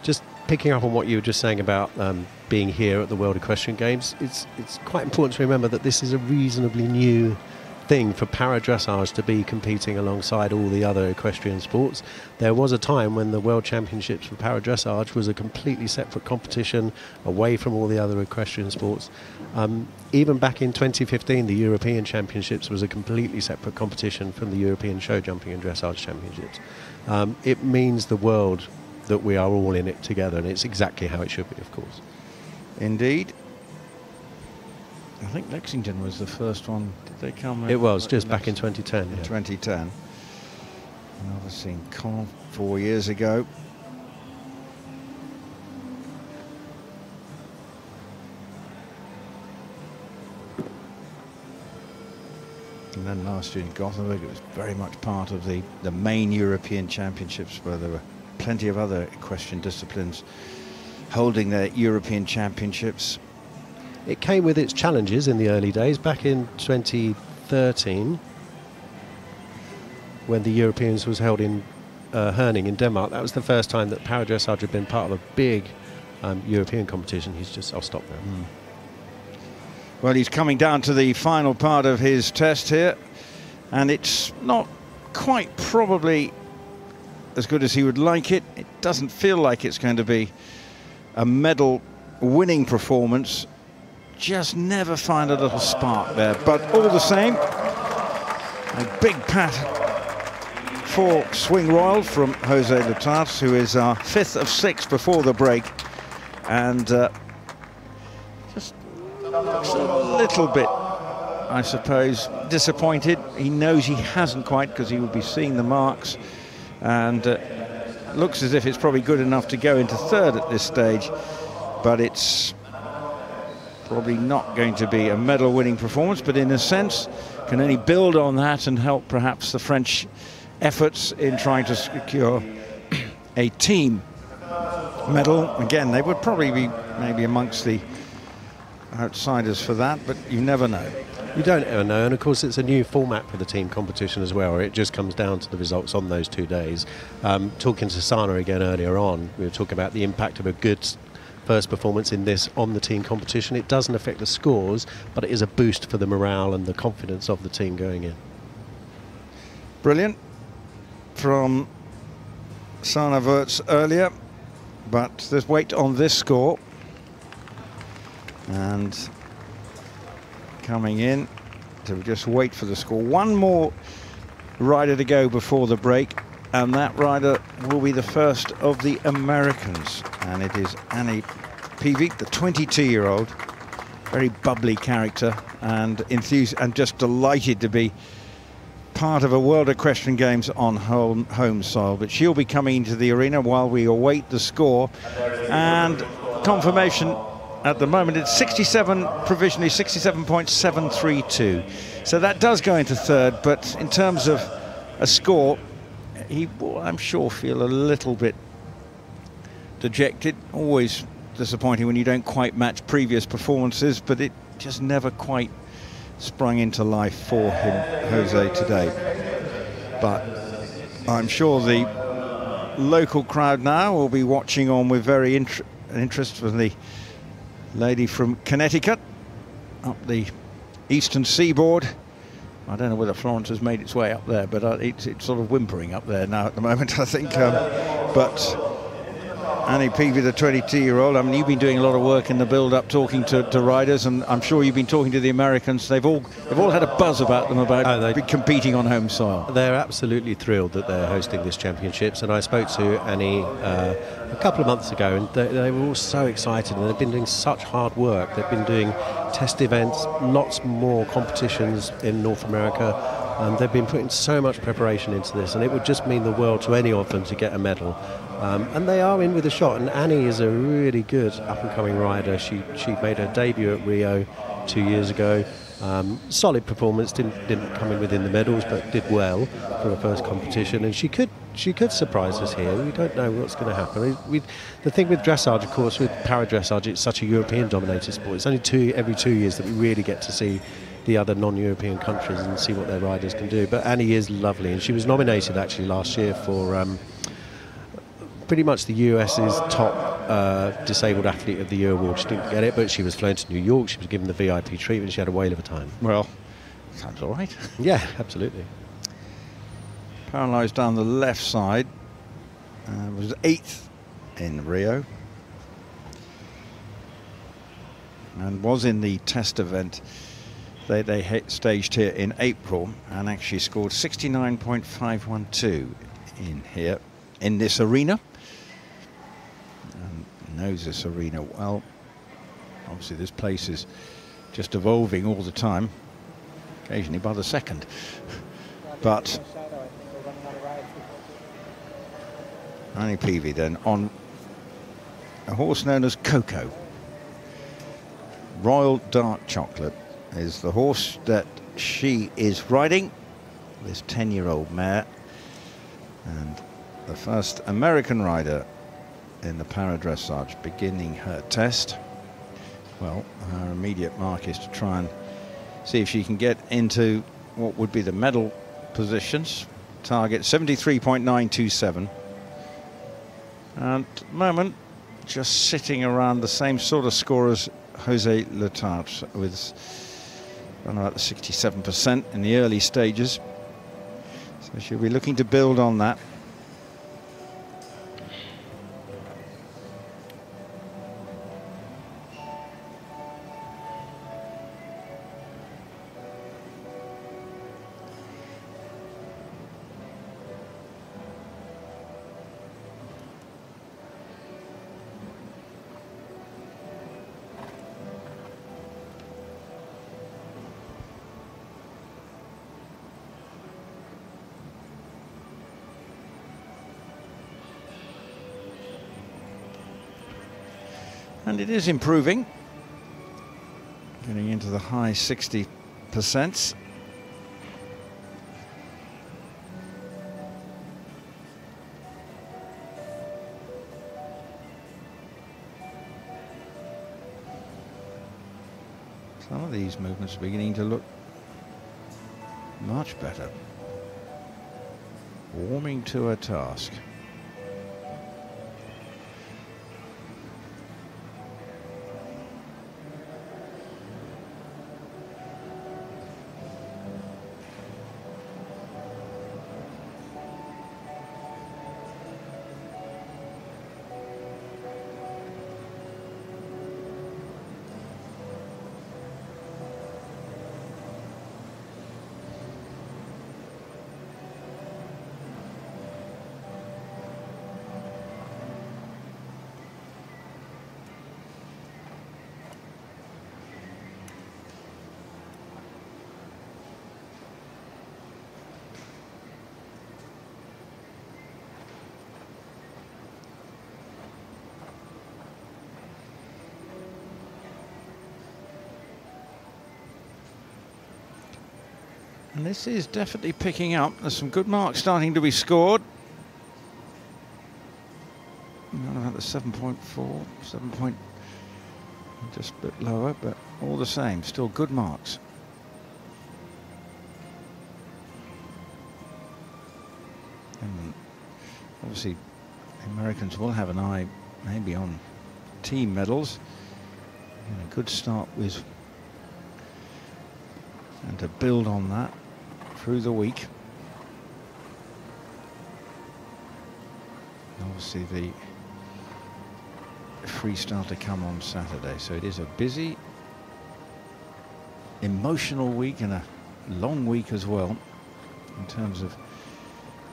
S2: Just picking up on what you were just saying about being here at the World Equestrian Games, it's quite important to remember that this is a reasonably new thing for para-dressage to be competing alongside all the other equestrian sports. There was a time when the World Championships for para-dressage was a completely separate competition away from all the other equestrian sports. Even back in 2015, the European Championships was a completely separate competition from the European Show Jumping and Dressage Championships. It means the world that we are all in it together, and it's exactly how it should be, of course.
S1: Indeed. I think Lexington was the first one. Did they come?
S2: It was just back in 2010.
S1: In 2010. And obviously in Caen 4 years ago. And then last year in Gothenburg, it was very much part of the main European Championships, where there were plenty of other equestrian disciplines holding their European championships.
S2: It came with its challenges in the early days, back in 2013, when the Europeans was held in Herning in Denmark. That was the first time that Para-Dressage had been part of a big European competition. I'll stop there.
S1: Well, he's coming down to the final part of his test here, and it's not quite probably as good as he would like it. It doesn't feel like it's going to be a medal winning performance. Just never find a little spark there, but all the same, a big pat for Swing Royal from Jose Lutas, who is our 5th of 6 before the break, and just looks a little bit, I suppose, disappointed. He knows he hasn't quite, because he will be seeing the marks, and looks as if it's probably good enough to go into 3rd at this stage, but it's probably not going to be a medal winning performance, but in a sense can only build on that and help perhaps the French efforts in trying to secure a team medal. Again, they would probably be maybe amongst the outsiders for that, but you never know.
S2: You don't ever know, and of course it's a new format for the team competition as well, where it just comes down to the results on those 2 days. Talking to Sanne again earlier on, we were talking about the impact of a good first performance in this on the team competition. It doesn't affect the scores, but it is a boost for the morale and the confidence of the team going in.
S1: Brilliant from Sanne Voets earlier, but there's weight on this score, and coming in to just wait for the score. One more rider to go before the break, and that rider will be the first of the Americans, and it is Annie Peavy, the 22-year-old, very bubbly character and and just delighted to be part of a World Equestrian Games on home soil. But she'll be coming into the arena while we await the score, and confirmation at the moment it's 67, provisionally 67.732, so that does go into 3rd, but in terms of a score, he will, I'm sure, feel a little bit dejected. Always disappointing when you don't quite match previous performances, but it just never quite sprung into life for him, Jose, today. But I'm sure the local crowd now will be watching on with very interest from the lady from Connecticut up the eastern seaboard. I don't know whether Florence has made its way up there, but it's sort of whimpering up there now at the moment, I think. But Annie Peavy, the 22-year-old, I mean, you've been doing a lot of work in the build-up, talking to riders, and I'm sure you've been talking to the Americans. They've all had a buzz about them, about competing on home soil.
S2: They're absolutely thrilled that they're hosting this championships, and I spoke to Annie a couple of months ago, and they were all so excited, and they've been doing such hard work. They've been doing test events, lots more competitions in North America, and they've been putting so much preparation into this, and it would just mean the world to any of them to get a medal. And they are in with a shot, and Annie is a really good up-and-coming rider. She made her debut at Rio 2 years ago. Solid performance, didn't come in within the medals, but did well for her first competition, and she could surprise us here. We don't know what's going to happen. The thing with dressage, of course, with para-dressage, it's such a European-dominated sport. It's only every 2 years that we really get to see the other non-European countries and see what their riders can do. But Annie is lovely, and she was nominated actually last year for pretty much the US's top Disabled Athlete of the Year award. She didn't get it, but she was flown to New York. She was given the VIP treatment. She had a whale of a time.
S1: Well, sounds all right.
S2: Yeah, absolutely.
S1: Paralysed down the left side. Was 8th in Rio. And was in the test event they staged here in April, and actually scored 69.512 in here, in this arena. And knows this arena well. Obviously this place is just evolving all the time, occasionally by the second. But Annie Peavy then on a horse known as Coco. Royal Dark Chocolate is the horse that she is riding, this 10-year-old mare, and the first American rider in the Para-Dressage beginning her test. Well, her immediate mark is to try and see if she can get into what would be the medal positions. Target 73.927. And at the moment, just sitting around the same sort of score as Jose Letarte, with around about the 67% in the early stages. So she'll be looking to build on that. And it is improving, getting into the high 60%. Some of these movements are beginning to look much better. Warming to her task. And this is definitely picking up. There's some good marks starting to be scored. Not about the 7.4, 7 point, just a bit lower, but all the same, still good marks. And obviously, the Americans will have an eye maybe on team medals. And a good start with, and to build on that through the week. Obviously the Freestyle to come on Saturday, so it is a busy, emotional week and a long week as well, in terms of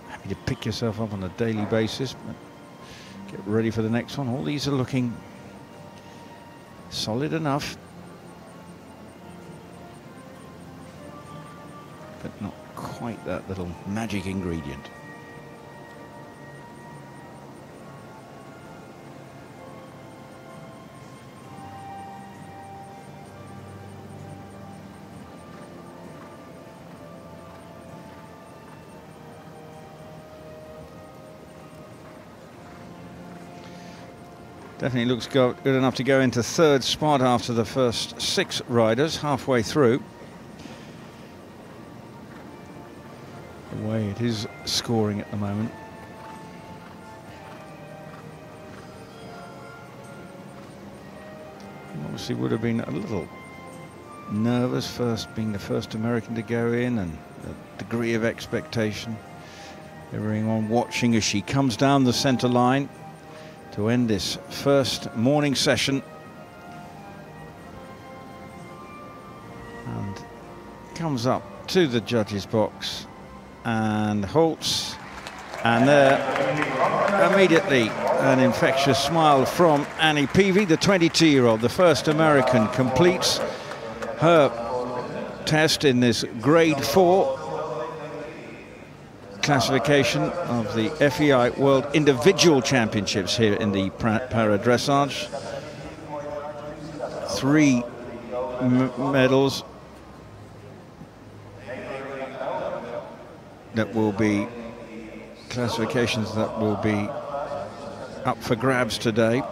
S1: having to pick yourself up on a daily basis, but get ready for the next one. All these are looking solid enough, but not quite that little magic ingredient. Definitely looks good enough to go into third spot after the first 6 riders, halfway through. The way it is scoring at the moment. Obviously would have been a little nervous being the first American to go in, and a degree of expectation. Everyone watching as she comes down the center line to end this first morning session. And comes up to the judges' box and halts, and there immediately an infectious smile from Annie Peavy, the 22-year-old. The first American completes her test in this grade 4 classification of the FEI World Individual Championships here in the Para-Dressage. 3 medals that will be classifications that will be up for grabs today.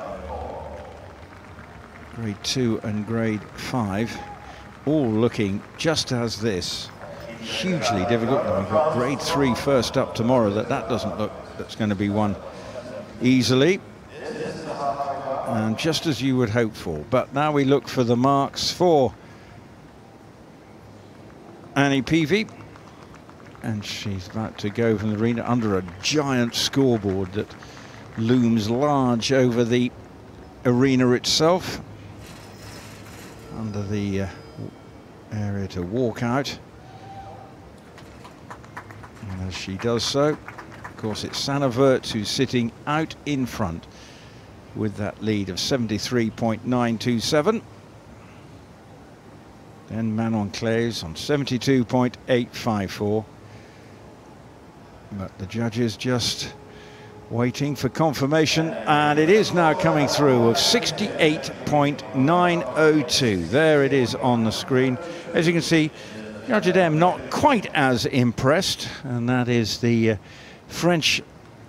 S1: Grade 2 and Grade 5, all looking just as this. Hugely difficult. We've got Grade 3 first up tomorrow. That doesn't look that's going to be won easily. And just as you would hope for. But now we look for the marks for Annie Peavy. And she's about to go from the arena under a giant scoreboard that looms large over the arena itself. Under the area to walk out. And as she does so, of course, it's Sanne Voets who's sitting out in front with that lead of 73.927. Then Manon Claes on 72.854. But the judges just waiting for confirmation, and it is now coming through of 68.902. There it is on the screen. As you can see, Judge Adem not quite as impressed, and that is the French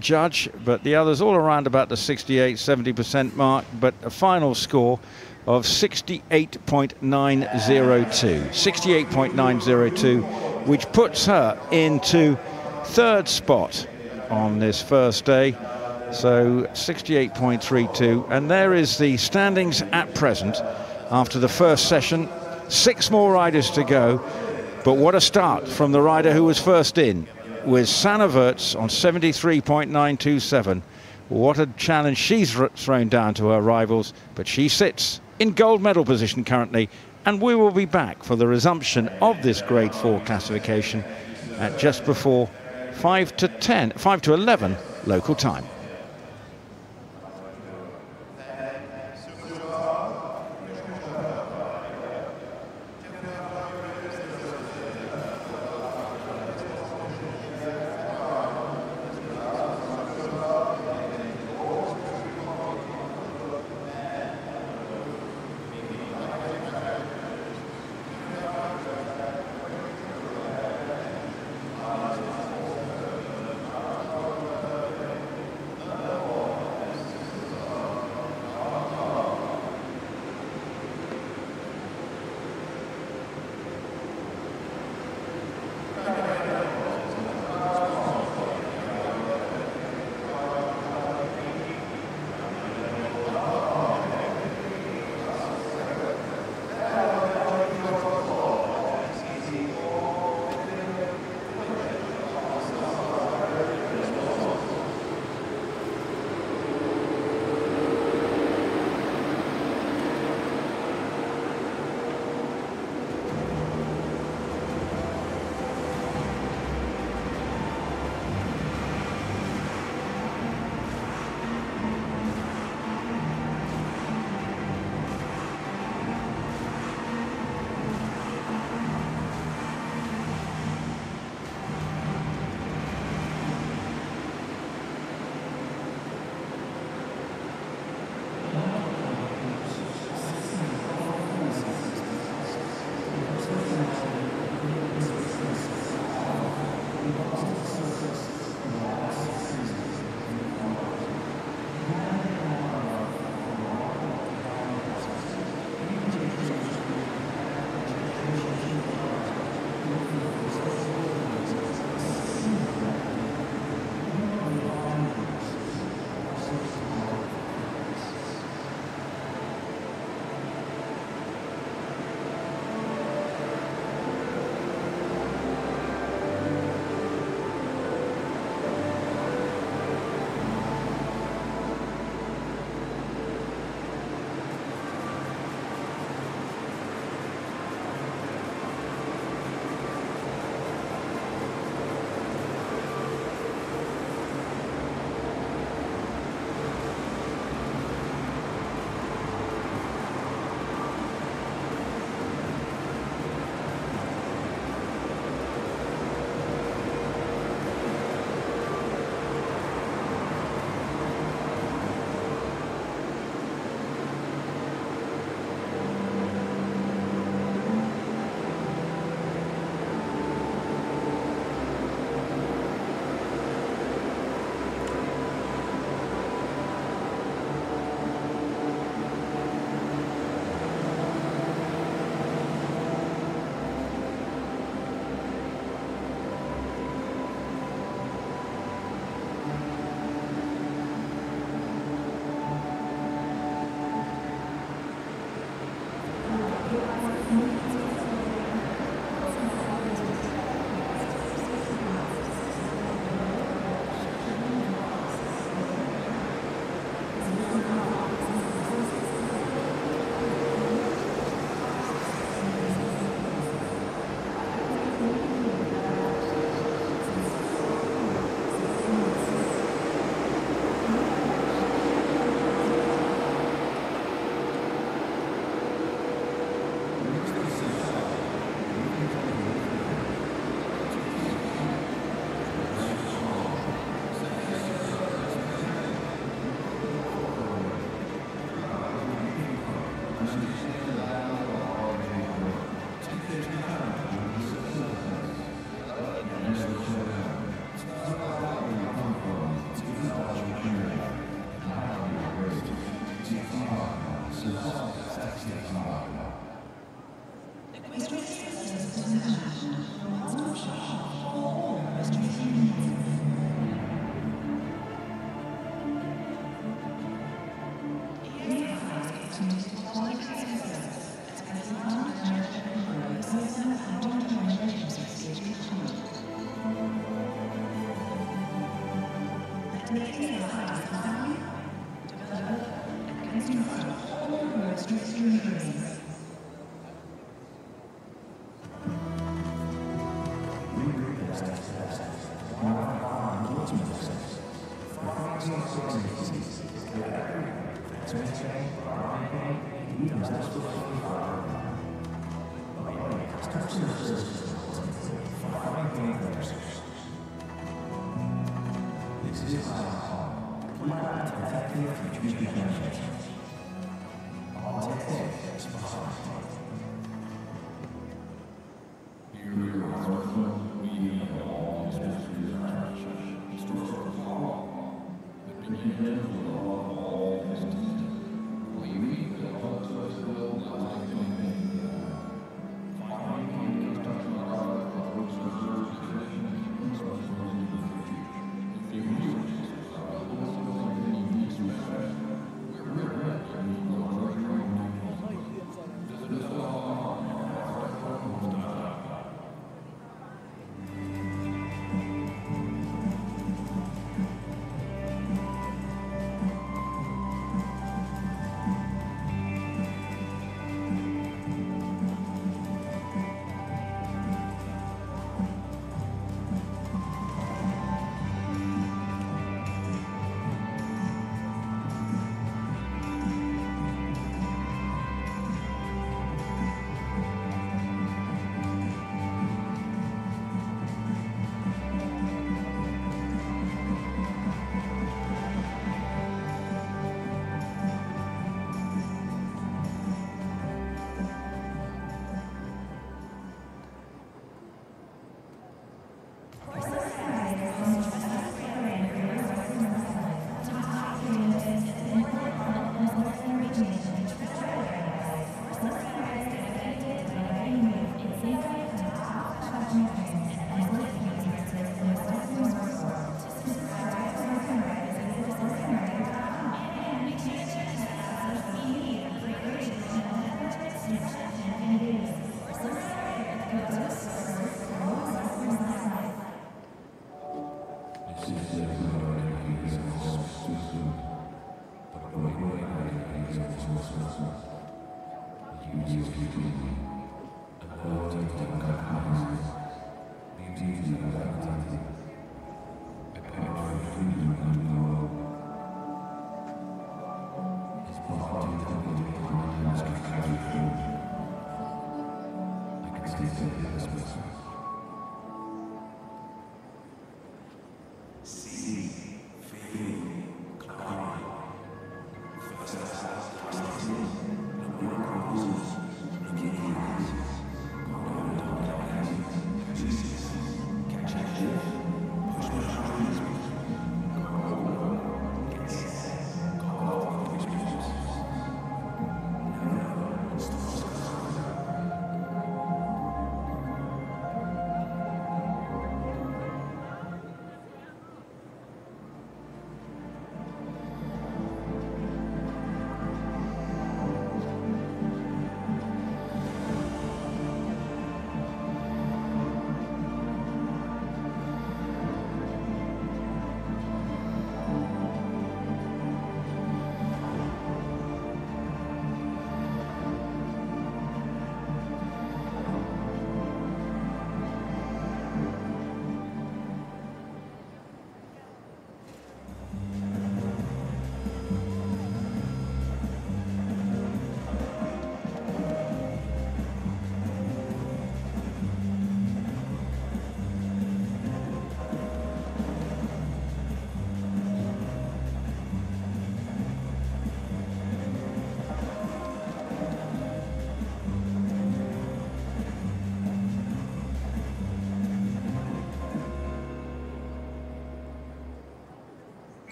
S1: judge, but the others all around about the 68-70% mark, but a final score of 68.902, which puts her into third spot on this first day. So 68.32, and there is the standings at present after the first session. 6 more riders to go, but what a start from the rider who was first in, with Sanne Voets on 73.927. What a challenge she's thrown down to her rivals, but she sits in gold medal position currently, and we will be back for the resumption of this Grade 4 classification at just before 5 to 11 local time.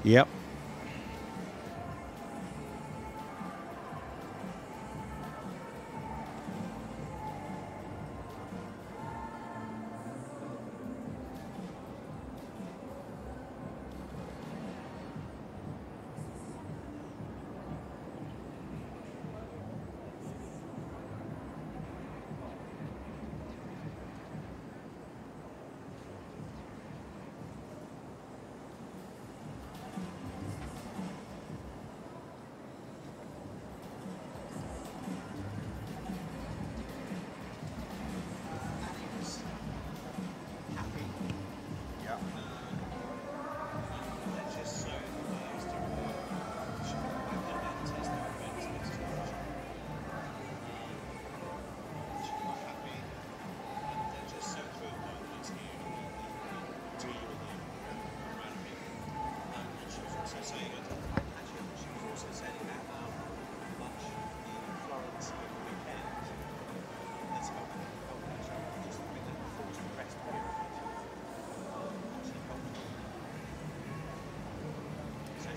S1: Yep.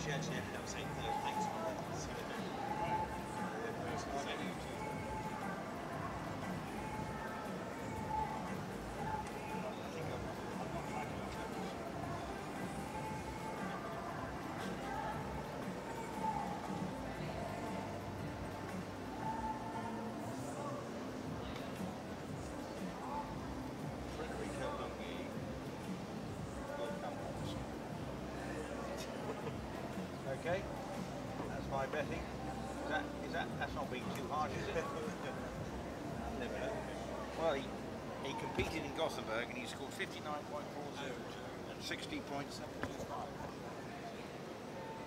S3: She actually ended up saying, "No, thanks for that." Okay, that's my betting. That's not being too harsh, is it? Never know. Well, he competed in Gothenburg and he scored 59.40 and 60.725.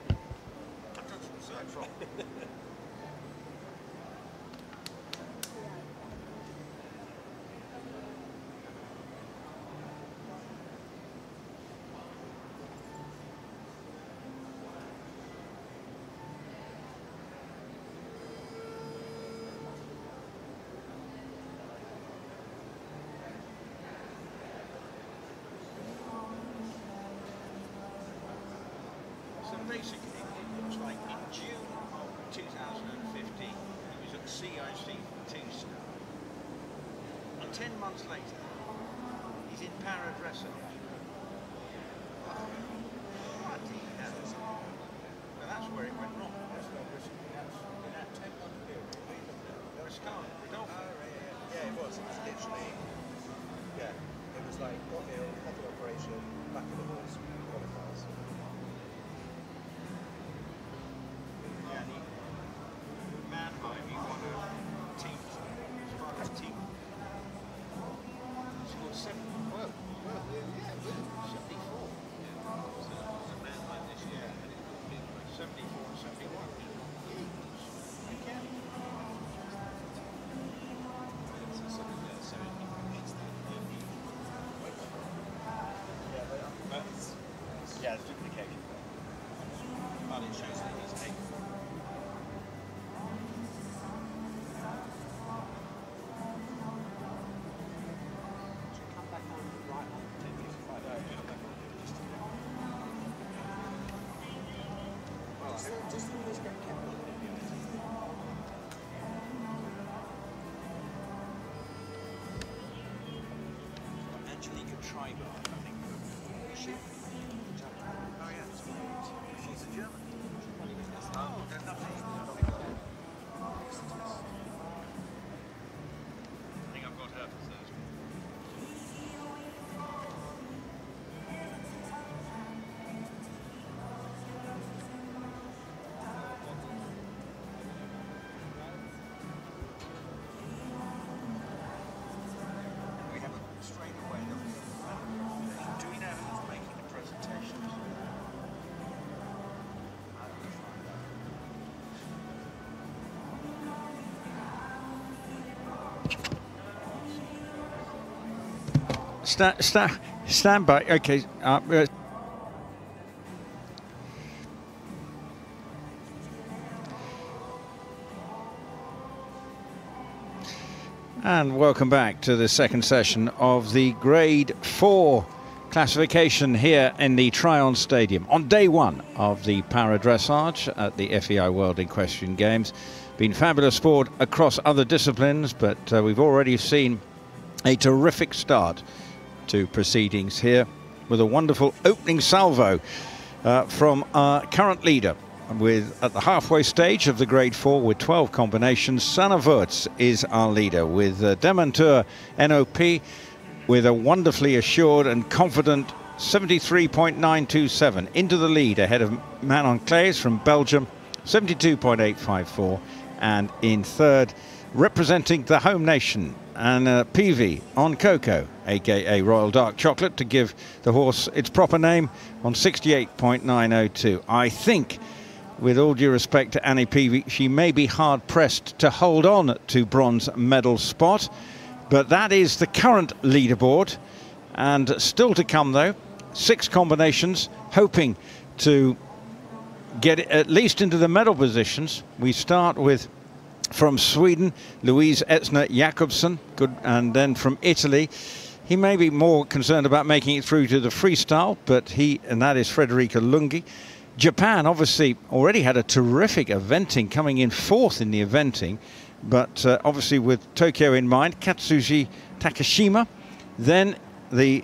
S3: I've done some research wrong. Basically, it was like in June of 2015, he was at CIC 2-star. And 10 months later, he's in Para-Dressage. Bloody hell. Well, that's where it went wrong. In that 10-month period, Riskalla, Rodolfo.
S4: Yeah, it was. It was literally, yeah, it was like got ill, had the operation, back in the horse, qualifiers.
S3: Yeah, it's duplication. But it shows that he's capable. Should come back on the right on 10 years. Well, just all this great capability. Angelica Triber, I think. She? Oh yeah, she's a German. Oh, there's nothing. I think I've got her for Thursday. We haven't strayed away. Do we know who's making the presentation?
S1: Stand by. Okay. And welcome back to the second session of the Grade 4 classification here in the Tryon Stadium on day one of the Para-Dressage at the FEI World Equestrian Games. Been fabulous sport across other disciplines, but we've already seen a terrific start to proceedings here with a wonderful opening salvo from our current leader. At the halfway stage of the Grade 4 with 12 combinations, Sanne Voets is our leader with Dementor NOP with a wonderfully assured and confident 73.927 into the lead ahead of Manon Claes from Belgium, 72.854, and in third, representing the home nation, and PV on Cocoa, aka Royal Dark Chocolate, to give the horse its proper name, on 68.902. I think, with all due respect to Annie Peavy, she may be hard-pressed to hold on to bronze medal spot, but that is the current leaderboard. And still to come, though, 6 combinations, hoping to get at least into the medal positions. We start with, from Sweden, Louise Etzner Jakobsen, good, and then from Italy, he may be more concerned about making it through to the freestyle, and that is Frederica Lungi. Japan obviously already had a terrific eventing, coming in 4th in the eventing, but obviously with Tokyo in mind, Katsuji Takashima, then the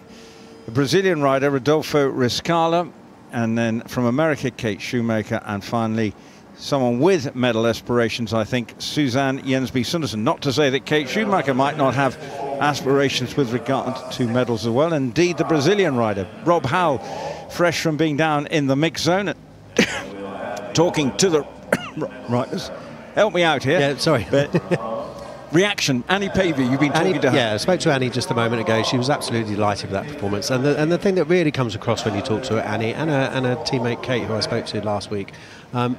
S1: Brazilian rider Rodolfo Riskalla, and then from America, Kate Shoemaker, and finally someone with medal aspirations, I think, Suzanne Jensby Sunderson. Not to say that Kate Shoemaker might not have aspirations with regard to medals as well. Indeed, the Brazilian rider, Rob Howell, fresh from being down in the mix zone, talking to the riders. Help me out here.
S2: Yeah, sorry.
S1: Reaction, Annie Pavey, you've been talking to her.
S2: Yeah, I spoke to Annie just a moment ago. She was absolutely delighted with that performance. And the thing that really comes across when you talk to Annie and her teammate Kate, who I spoke to last week,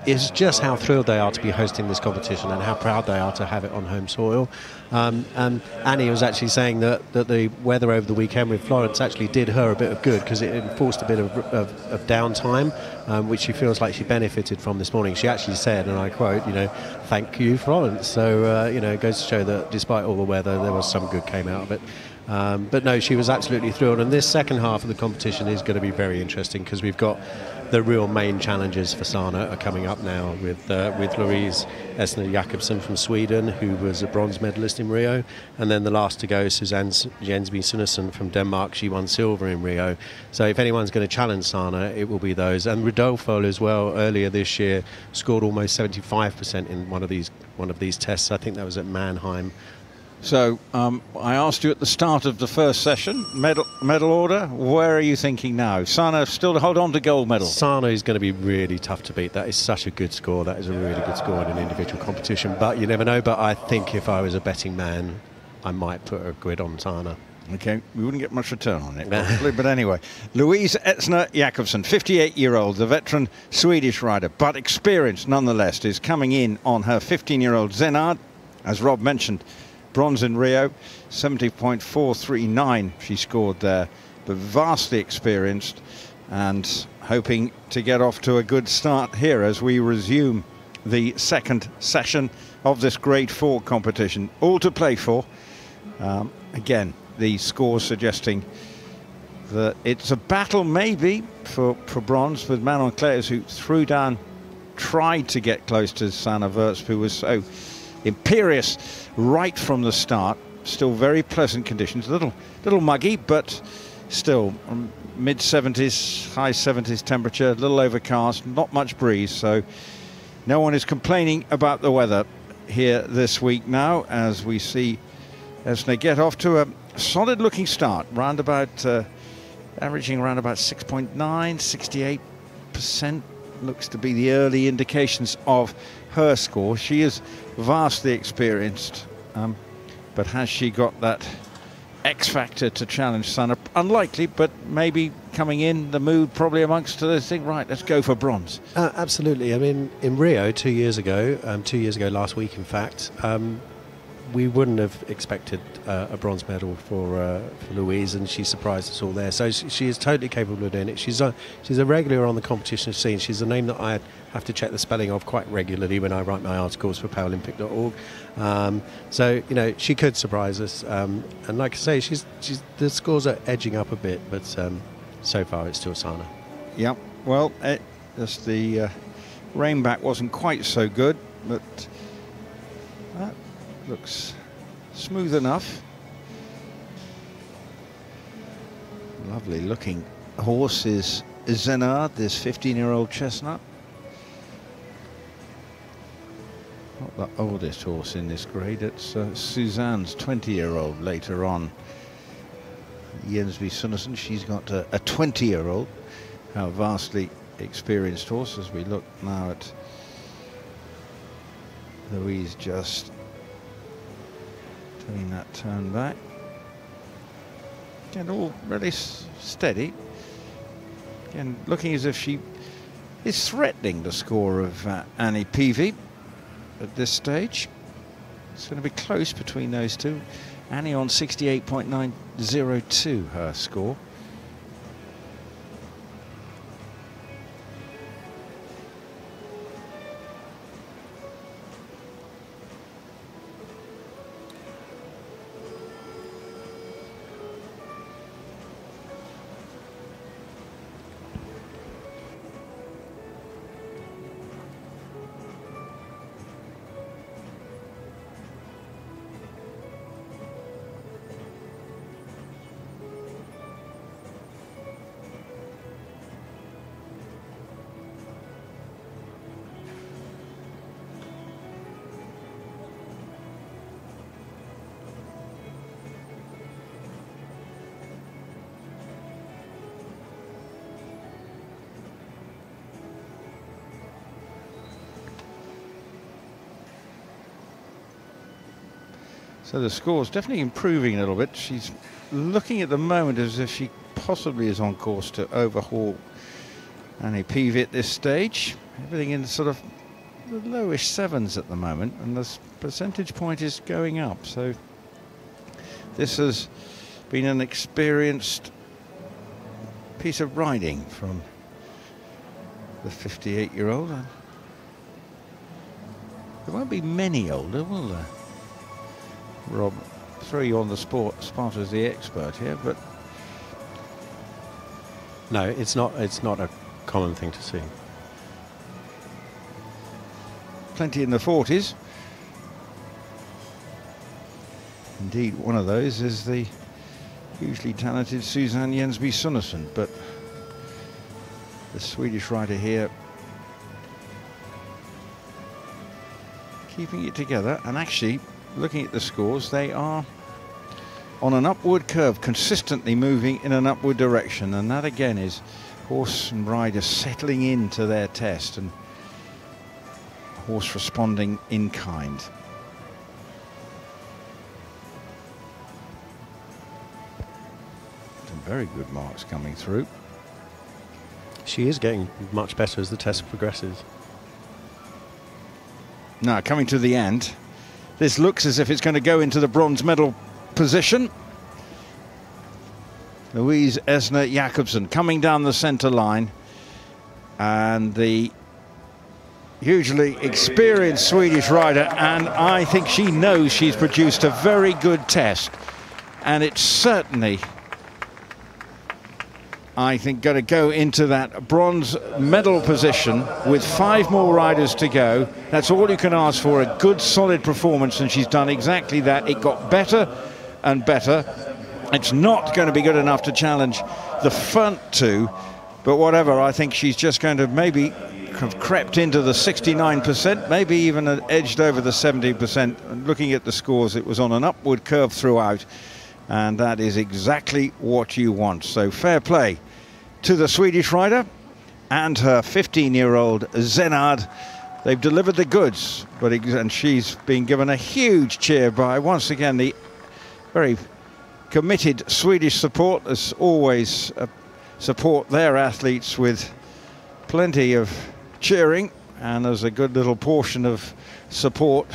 S2: is just how thrilled they are to be hosting this competition and how proud they are to have it on home soil. And Annie was actually saying that the weather over the weekend with Florence actually did her a bit of good, because it enforced a bit of downtime, which she feels like she benefited from this morning. She actually said, and I quote, "Thank you, Florence." So, it goes to show that despite all the weather, there was some good came out of it. But no, she was absolutely thrilled. And this second half of the competition is going to be very interesting, because we've got the real main challenges for Sanne are coming up now with Louise Etzner Jakobsen from Sweden, who was a bronze medalist in Rio, and then the last to go, Suzanne Jensby Sunderson from Denmark. She won silver in Rio. So if anyone's going to challenge Sanne, it will be those. And Rodolfo as well, earlier this year, scored almost 75% in one of these tests. I think that was at Mannheim.
S1: So I asked you at the start of the first session, medal order. Where are you thinking now? Sanne still to hold on to gold medal?
S2: Sanne is going to be really tough to beat. That is such a good score. That is a really good score in an individual competition. But you never know. But I think if I was a betting man, I might put a quid on Sanne.
S1: Okay, we wouldn't get much return on it, probably, but anyway. Louise Etzner Jakobsen, 58-year-old, the veteran Swedish rider, but experienced nonetheless, is coming in on her 15-year-old Zenard, as Rob mentioned. Bronze in Rio, 70.439 she scored there, but vastly experienced and hoping to get off to a good start here as we resume the second session of this Grade 4 competition. All to play for. Again, the scores suggesting that it's a battle maybe for bronze with Manon Claes, who tried to get close to Sanne Voets, who was so imperious right from the start. Still very pleasant conditions, a little muggy, but still mid-70s, high 70s temperature, a little overcast, not much breeze, so no one is complaining about the weather here this week now, as we see Etzner get off to a solid looking start, averaging around about 6.9, 68% looks to be the early indications of her score. She is vastly experienced, but has she got that X factor to challenge Sanne? Unlikely, but maybe coming in the mood probably amongst the thing, right, let's go for bronze.
S2: Absolutely. I mean, in Rio 2 years ago, last week in fact, we wouldn't have expected a bronze medal for Louise, and she surprised us all there. So she is totally capable of doing it. She's a regular on the competition scene. She's a name that I have to check the spelling of quite regularly when I write my articles for Paralympic.org. So she could surprise us. And like I say, the scores are edging up a bit, but so far it's still Sanne.
S1: Yep, well, just the rein back wasn't quite so good, but that looks smooth enough. Lovely looking horse is Etzner, this 15-year-old chestnut. Not the oldest horse in this grade, it's Suzanne's 20-year-old later on. Jensby Sunderson, she's got a 20-year-old, a vastly experienced horse. As we look now at Louise just doing that turn back. And all really steady. And looking as if she is threatening the score of Annie Peavy at this stage. It's going to be close between those two. Annie on 68.902, her score. So the score's definitely improving a little bit. She's looking at the moment as if she possibly is on course to overhaul Annie Peavy at this stage. Everything in sort of the lowish sevens at the moment, and the percentage point is going up. So this has been an experienced piece of riding from the 58-year-old. There won't be many older, will there? Rob, throw you on the spot as the expert here, but
S2: no, it's not a common thing to see.
S1: Plenty in the 40s. Indeed, one of those is the hugely talented Suzanne Jensby Sunderson, but the Swedish rider here keeping it together, and actually looking at the scores, they are on an upward curve, consistently moving in an upward direction, and that again is horse and rider settling into their test and horse responding in kind. Some very good marks coming through.
S2: She is getting much better as the test progresses.
S1: Now coming to the end, this looks as if it's going to go into the bronze medal position. Louise Etzner Jakobsen coming down the centre line, and the hugely experienced Swedish rider, and I think she knows she's produced a very good test, and it's certainly, I think, going to go into that bronze medal position with 5 more riders to go. That's all you can ask for, a good solid performance, and she's done exactly that. It got better and better. It's not going to be good enough to challenge the front two, but whatever, I think she's just going to maybe have crept into the 69%, maybe even edged over the 70%. And looking at the scores, it was on an upward curve throughout, and that is exactly what you want. So fair play to the Swedish rider and her 15-year-old Etzner. They've delivered the goods, and she's been given a huge cheer by, once again, the very committed Swedish support, as always, support their athletes with plenty of cheering, and there's a good little portion of support,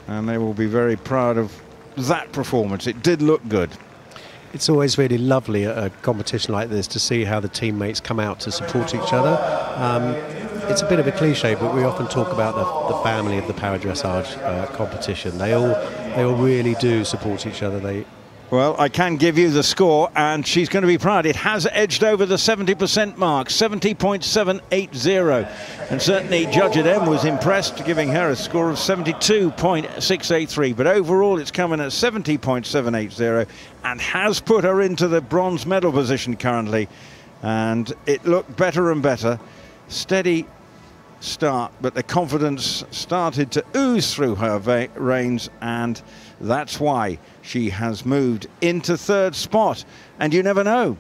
S1: and they will be very proud of that performance. It did look good.
S2: It's always really lovely at a competition like this to see how the teammates come out to support each other. It's a bit of a cliche, but we often talk about the family of the Para-Dressage competition. They all really do support each other. They
S1: Well, I can give you the score, and she's going to be proud. It has edged over the 70% mark, 70.780. And certainly Judge M was impressed, giving her a score of 72.683. But overall, it's coming at 70.780 and has put her into the bronze medal position currently. And it looked better and better. Steady start, but the confidence started to ooze through her reins, and that's why she has moved into third spot. And you never know,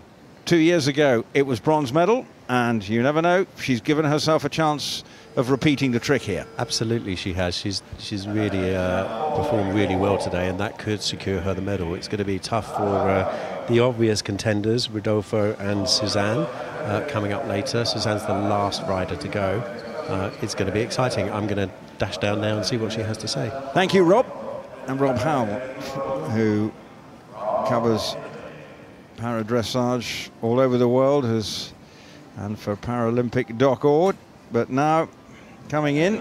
S1: 2 years ago it was bronze medal, and you never know, she's given herself a chance of repeating the trick here.
S2: Absolutely she has. She's really performed really well today, and that could secure her the medal. It's going to be tough for the obvious contenders, Rodolfo and Suzanne, coming up later. Suzanne's the last rider to go. It's going to be exciting. I'm going to dash down now and see what she has to say.
S1: Thank you, Rob. And Rob Howell, who covers para-dressage all over the world, and for Paralympic.org. But now coming in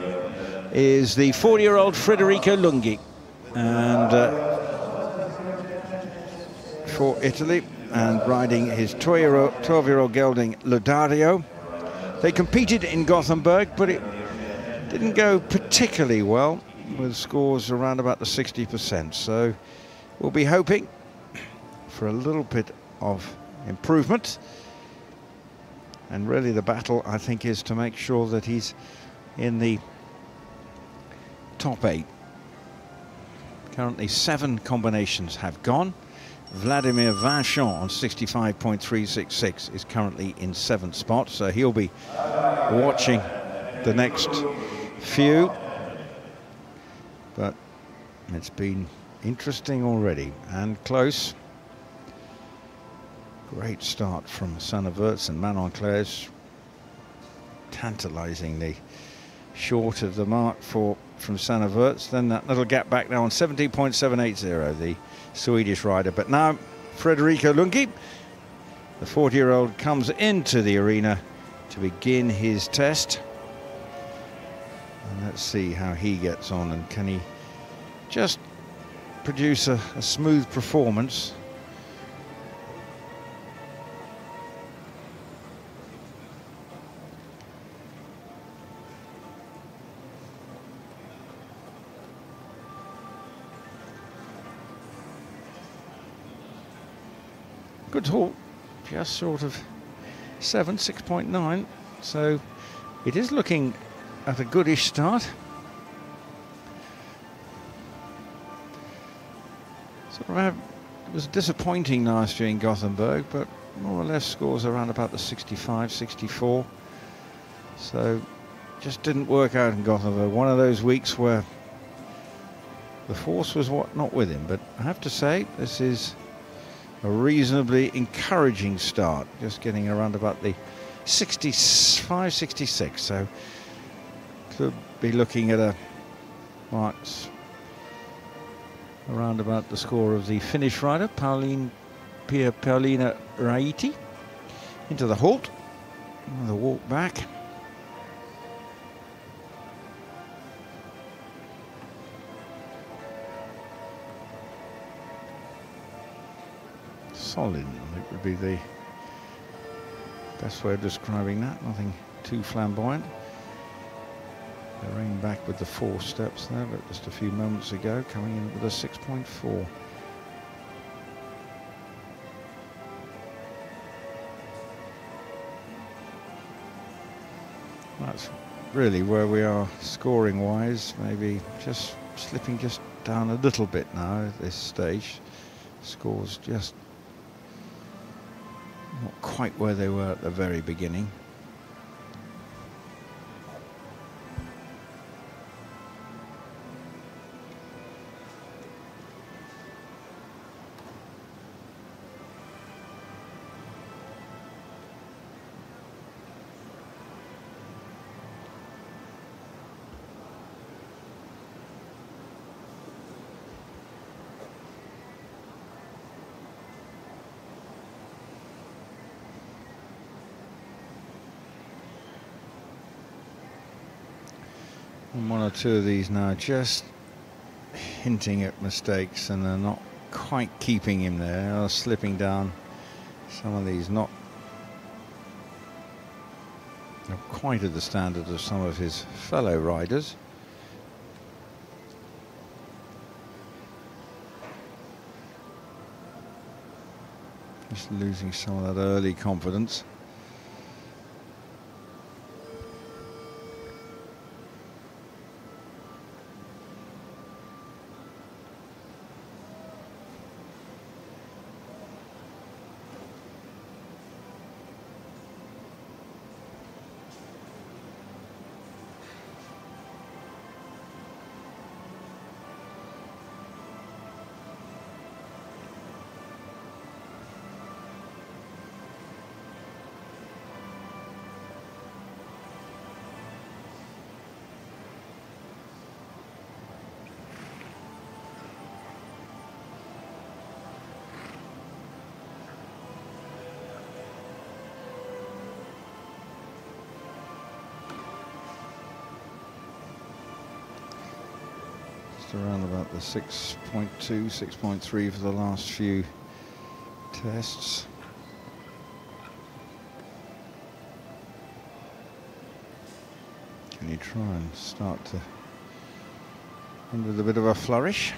S1: is the 40-year-old Federico Lunghi, and for Italy, and riding his 12-year-old gelding Lodario. They competed in Gothenburg, but it didn't go particularly well, with scores around about the 60%. So we'll be hoping for a little bit of improvement. And really the battle, I think, is to make sure that he's in the top 8. Currently 7 combinations have gone. Vladimir Vincent on 65.366 is currently in 7th spot, so he'll be watching the next few. But it's been interesting already and close. Great start from Sanne Voets and Manon Claire's, tantalizingly short of the mark from Sanne Voets. Then that little gap back now on 17.780, the Swedish rider. But now Federico Lunghi, the 40-year-old, comes into the arena to begin his test. And let's see how he gets on, and can he just produce a smooth performance. Good haul, just sort of 6.9, so it is looking at a goodish start. It was disappointing last year in Gothenburg, but more or less scores around about the 65, 64. So just didn't work out in Gothenburg. One of those weeks where the force was not with him. But I have to say, this is a reasonably encouraging start, just getting around about the 65, 66. So could be looking at a marks around about the score of the Finnish rider, Paulina Raiti, into the halt, the walk back. Solid, I think, would be the best way of describing that. Nothing too flamboyant. They reined back with the 4 steps there, but just a few moments ago, coming in with a 6.4. That's really where we are scoring wise, maybe just slipping just down a little bit now at this stage. Scores just not quite where they were at the very beginning. And 1 or 2 of these now just hinting at mistakes, and they're not quite keeping him there, slipping down. Some of these not quite at the standard of some of his fellow riders. Just losing some of that early confidence. Around about the 6.2, 6.3 for the last few tests. Can you try and start to end with a bit of a flourish?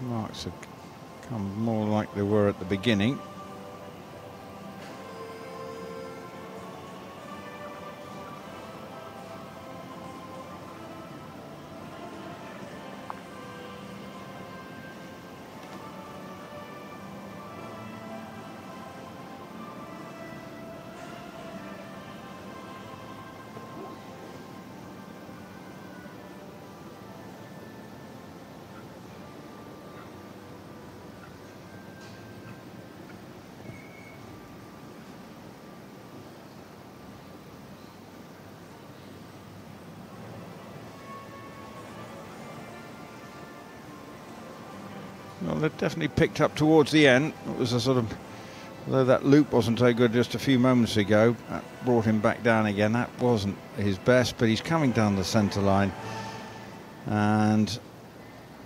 S1: Marks have come more like they were at the beginning. Well, they definitely picked up towards the end. It was a sort of, although that loop wasn't so good just a few moments ago, that brought him back down again. That wasn't his best, but he's coming down the centre line and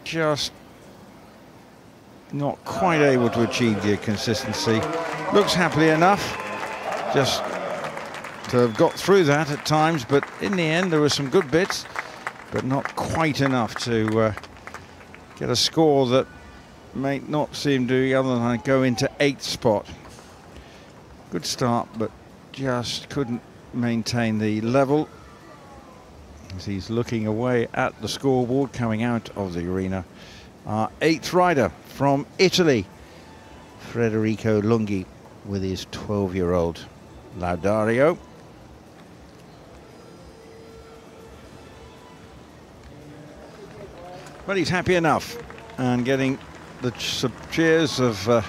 S1: just not quite able to achieve the consistency. Looks happy enough just to have got through that at times, but in the end there were some good bits, but not quite enough to get a score that may not seem to other than go into 8th spot. Good start, but just couldn't maintain the level as he's looking away at the scoreboard coming out of the arena. Our 8th rider from Italy, Federico Lunghi, with his 12-year-old Laudario. But he's happy enough and getting the cheers of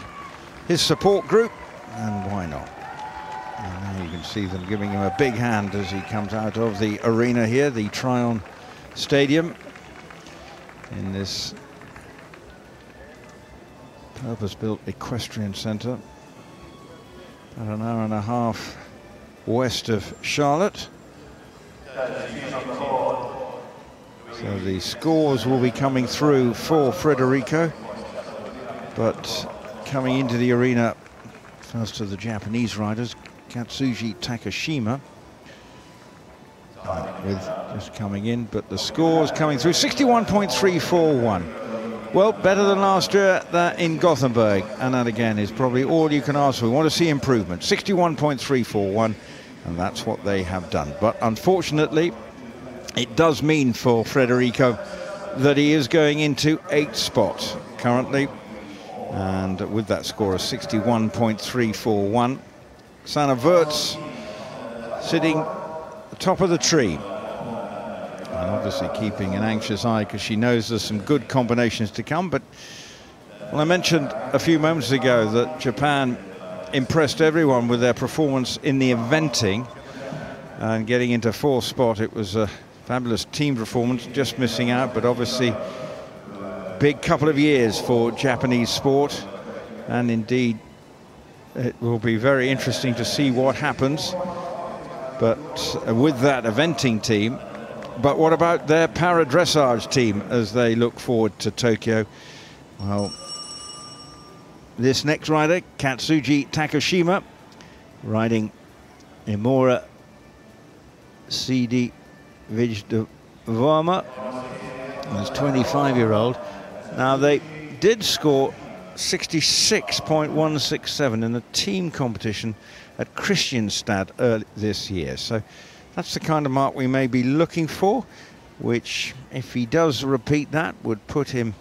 S1: his support group, and why not? And now you can see them giving him a big hand as he comes out of the arena here, the Tryon Stadium, in this purpose-built equestrian centre, about an hour and a half west of Charlotte. So the scores will be coming through for Federico, but coming into the arena first of the Japanese riders, Katsuji Takashima, with just coming in, but the scores coming through 61.341. Well, better than last year that in Gothenburg, and that again is probably all you can ask for. We want to see improvement, 61.341, and that's what they have done. But unfortunately, it does mean for Federico that he is going into 8th spot currently, and with that score of 61.341, Sanne Voets sitting at the top of the tree, and obviously keeping an anxious eye because she knows there's some good combinations to come. But well, I mentioned a few moments ago that Japan impressed everyone with their performance in the eventing, and getting into 4th spot, it was Fabulous team performance, just missing out, but obviously big couple of years for Japanese sport, and indeed it will be very interesting to see what happens. But with that eventing team, but what about their para-dressage team as they look forward to Tokyo? Well, this next rider, Katsuji Takashima, riding Imora CD Vijdavama, this 25-year-old. Now, they did score 66.167 in the team competition at Kristianstad early this year. So that's the kind of mark we may be looking for, which, if he does repeat that, would put him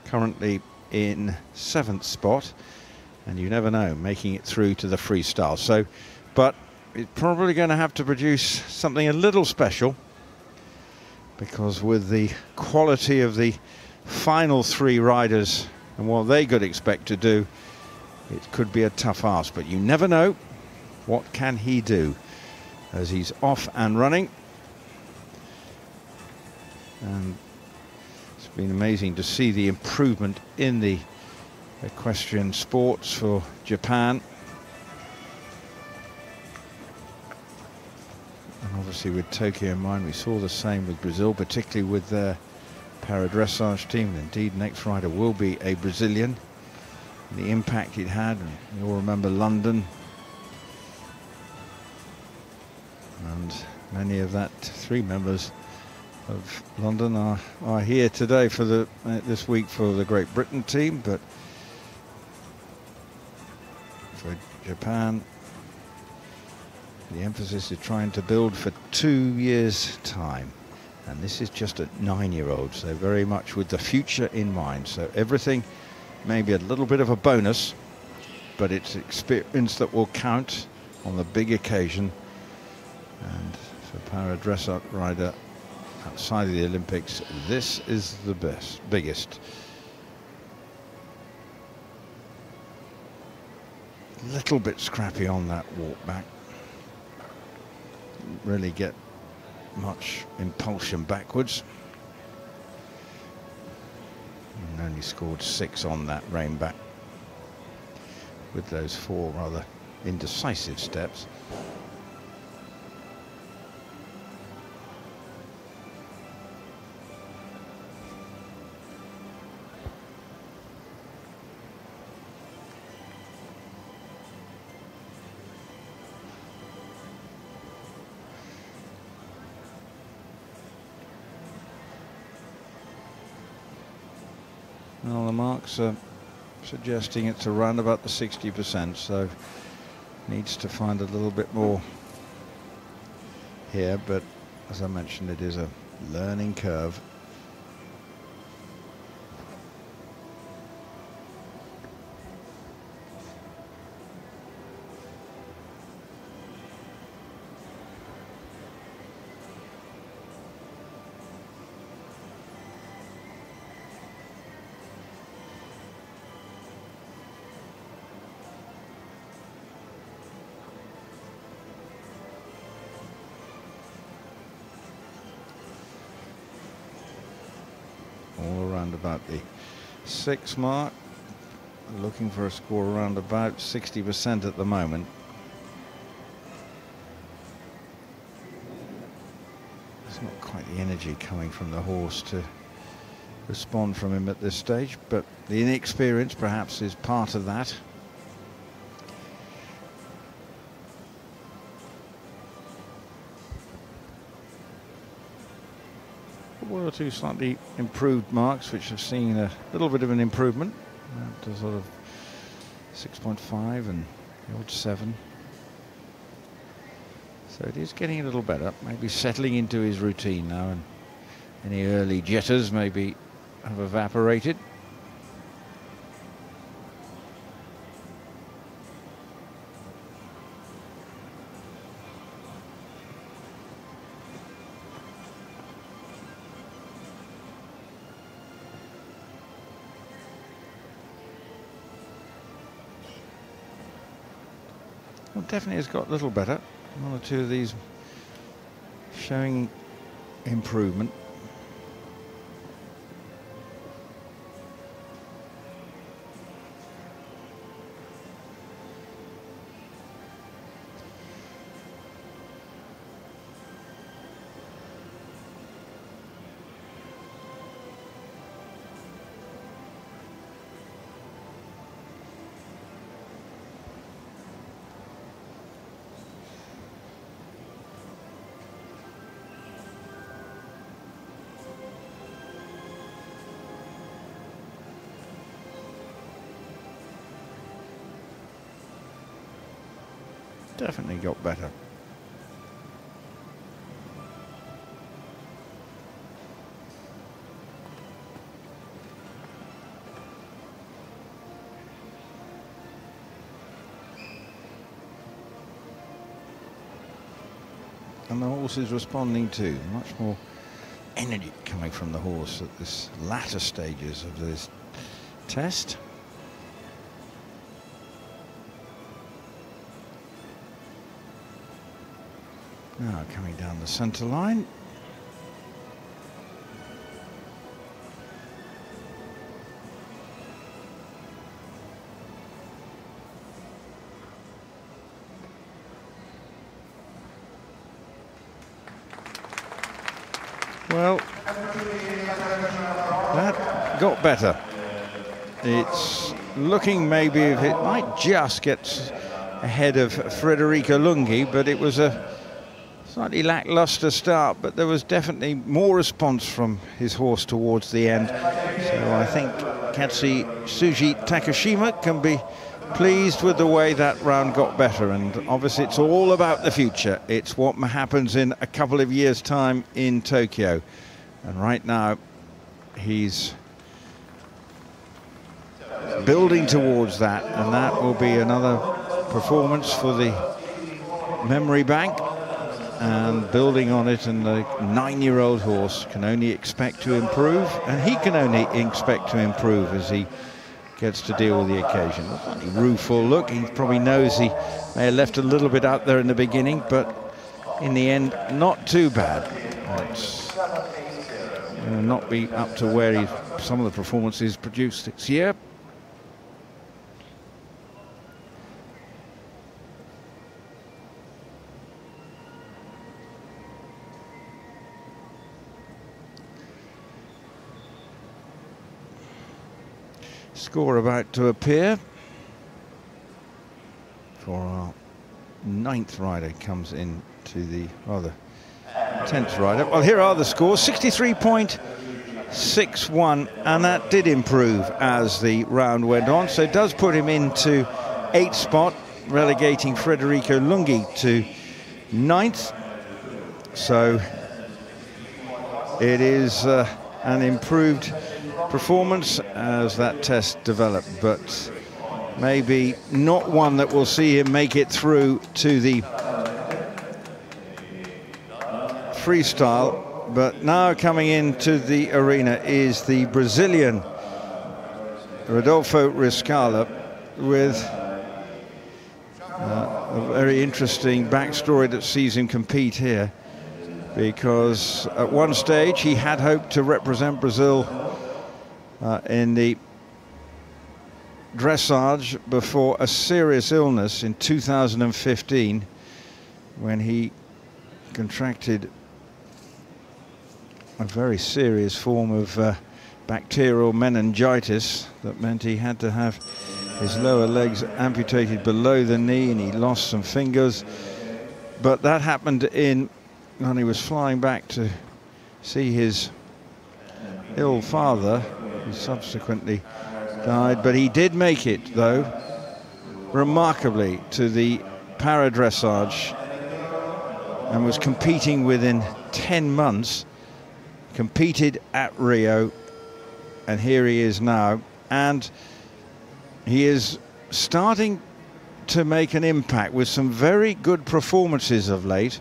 S1: currently in 7th spot. And you never know, making it through to the freestyle. So, but it's probably going to have to produce something a little special, because with the quality of the final 3 riders and what they could expect to do, it could be a tough ask. But you never know. What can he do as he's off and running? And it's been amazing to see the improvement in the equestrian sports for Japan. And obviously with Tokyo in mind, we saw the same with Brazil, particularly with their para-dressage team. Indeed, next rider will be a Brazilian. The impact it had, and you all remember London. And many of that 3 members of London are here today for the this week for the Great Britain team, but for Japan, the emphasis is trying to build for 2 years' time. And this is just a 9-year-old, so very much with the future in mind. So everything may be a little bit of a bonus, but it's experience that will count on the big occasion. And for para-dressage rider outside of the Olympics, this is the biggest. Little bit scrappy on that walk back. Didn't really get much impulsion backwards. And only scored 6 on that rein back with those 4 rather indecisive steps. Well, the marks are suggesting it's around about the 60%, so needs to find a little bit more here, but as I mentioned, it is a learning curve. About the 6 mark, looking for a score around about 60% at the moment. It's not quite the energy coming from the horse to respond from him at this stage, but the inexperience perhaps is part of that. One or 2 slightly improved marks, which have seen a little bit of an improvement to sort of 6.5 and the odd 7. So it is getting a little better, maybe settling into his routine now, and any early jitters maybe have evaporated. Well, definitely has got a little better. 1 or 2 of these showing improvement. Definitely got better. And the horse is responding too. Much more energy coming from the horse at this latter stages of this test. Now coming down the centre line. Well, that got better. It's looking maybe if it might just get ahead of Federico Lunghi, but it was a slightly lackluster start, but there was definitely more response from his horse towards the end. So I think Katsushi Takashima can be pleased with the way that round got better, and obviously it's all about the future. It's what happens in a couple of years' time in Tokyo, and right now he's building towards that, and that will be another performance for the memory bank. And building on it, and the 9-year-old horse can only expect to improve, and he can only expect to improve as he gets to deal with the occasion. A slightly rueful look. He probably knows he may have left a little bit out there in the beginning, but in the end, not too bad. It's not be up to where some of the performances produced this year. Score about to appear for our 9th rider. Comes in to the 10th rider. Well, here are the scores: 63.61, and that did improve as the round went on, so it does put him into 8th spot, relegating Federico Lunghi to 9th. So it is an improved performance as that test developed, but maybe not one that will see him make it through to the freestyle. But now coming into the arena is the Brazilian Rodolfo Riskalla, with a very interesting backstory that sees him compete here, because at one stage he had hoped to represent Brazil in the dressage before a serious illness in 2015, when he contracted a very serious form of bacterial meningitis that meant he had to have his lower legs amputated below the knee, and he lost some fingers. But that happened when he was flying back to see his ill father, who subsequently died. But he did make it, though, remarkably, to the Para-Dressage, and was competing within 10 months, competed at Rio, and here he is now. And he is starting to make an impact with some very good performances of late.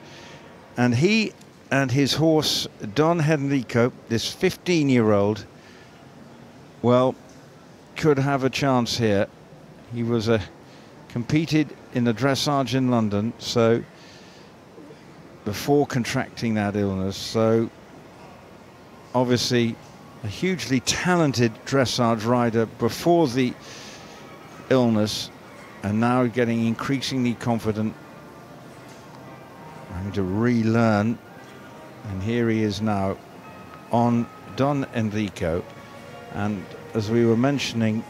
S1: And he and his horse, Don Henrico, this 15-year-old, well, could have a chance here. He was competed in the dressage in London, so before contracting that illness, so obviously a hugely talented dressage rider before the illness, and now getting increasingly confident, having to relearn. And here he is now on Don Enrico, and as we were mentioning,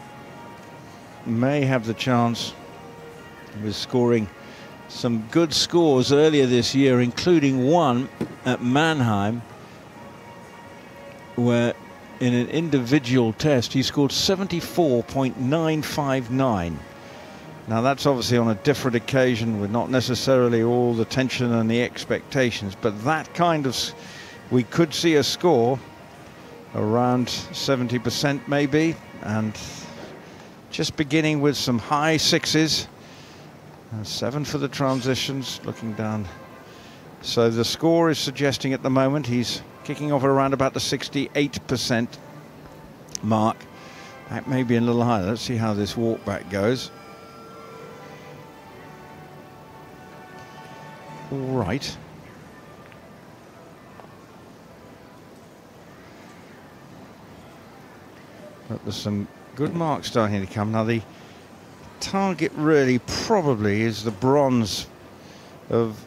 S1: may have the chance. He was scoring some good scores earlier this year, including one at Mannheim, where in an individual test he scored 74.959. Now that's obviously on a different occasion with not necessarily all the tension and the expectations, but that kind of, we could see a score around 70% maybe, and just beginning with some high sixes, 7 for the transitions, looking down. So the score is suggesting at the moment he's kicking off around about the 68% mark. That may be a little higher. Let's see how this walk back goes. All right. But there's some good marks starting to come. Now the target really probably is the bronze of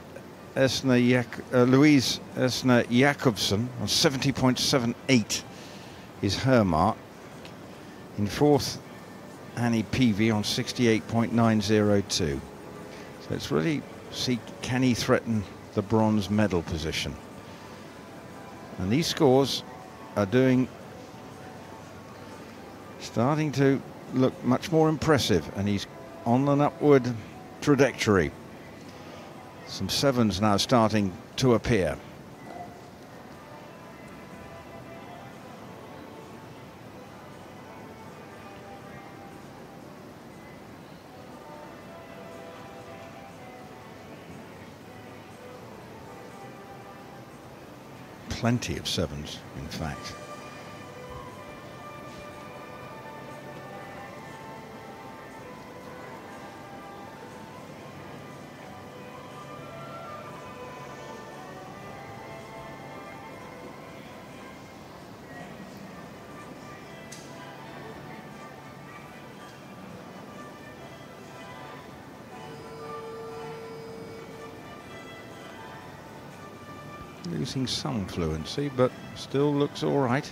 S1: Louise Etzner Jakobsen on 70.78 is her mark. In fourth, Annie Peavy on 68.902. So it's really, see, can he threaten the bronze medal position? And these scores are starting to look much more impressive, and he's on an upward trajectory. Some 7s now starting to appear. Plenty of 7s, in fact. Losing some fluency, but still looks all right.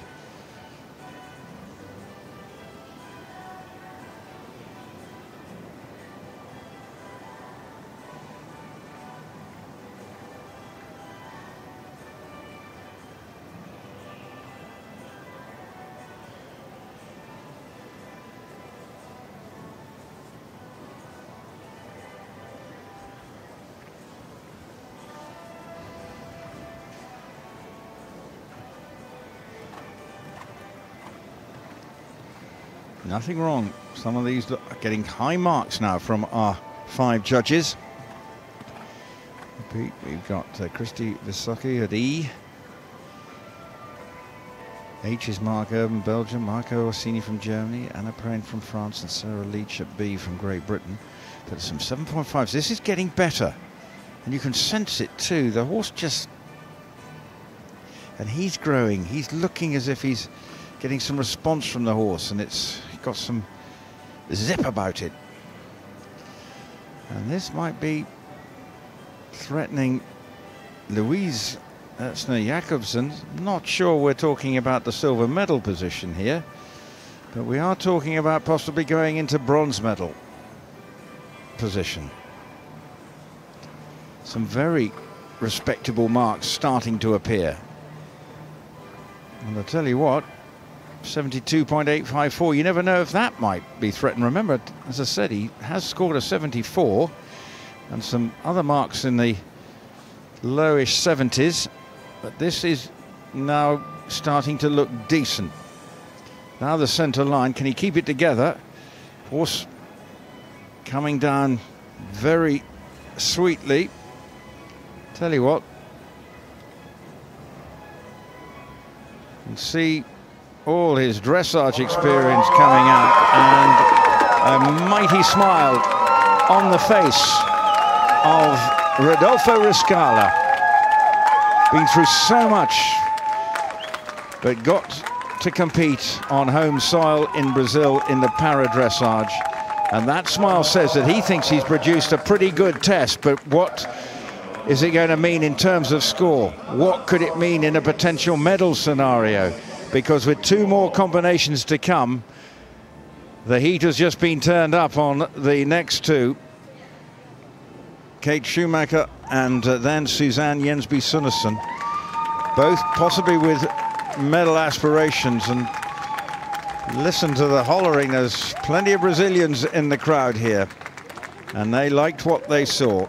S1: Nothing wrong. Some of these are getting high marks now from our 5 judges. Repeat, we've got Christy Visocki at E. H is Mark Urban, Belgium. Marco Orsini from Germany. Anna Prain from France. And Sarah Leach at B from Great Britain. But some 7.5s. This is getting better. And you can sense it too. The horse just... And he's growing. He's looking as if he's getting some response from the horse. And it's got some zip about it. And this might be threatening Louise Etzner Jakobsen. Not sure we're talking about the silver medal position here, but we are talking about possibly going into bronze medal position. Some very respectable marks starting to appear. And I'll tell you what, 72.854, you never know if that might be threatened. Remember, as I said, he has scored a 74 and some other marks in the lowish 70s, but this is now starting to look decent. Now the centre line, can he keep it together? Horse coming down very sweetly. Tell you what, you can see all his dressage experience coming out, and a mighty smile on the face of Rodolfo Riskalla. Been through so much but got to compete on home soil in Brazil in the Para-Dressage. And that smile says that he thinks he's produced a pretty good test, but what is it going to mean in terms of score? What could it mean in a potential medal scenario? Because with 2 more combinations to come, the heat has just been turned up on the next 2. Kate Shoemaker and then Suzanne Jensby Sunnesen, both possibly with medal aspirations. And listen to the hollering. There's plenty of Brazilians in the crowd here, and they liked what they saw.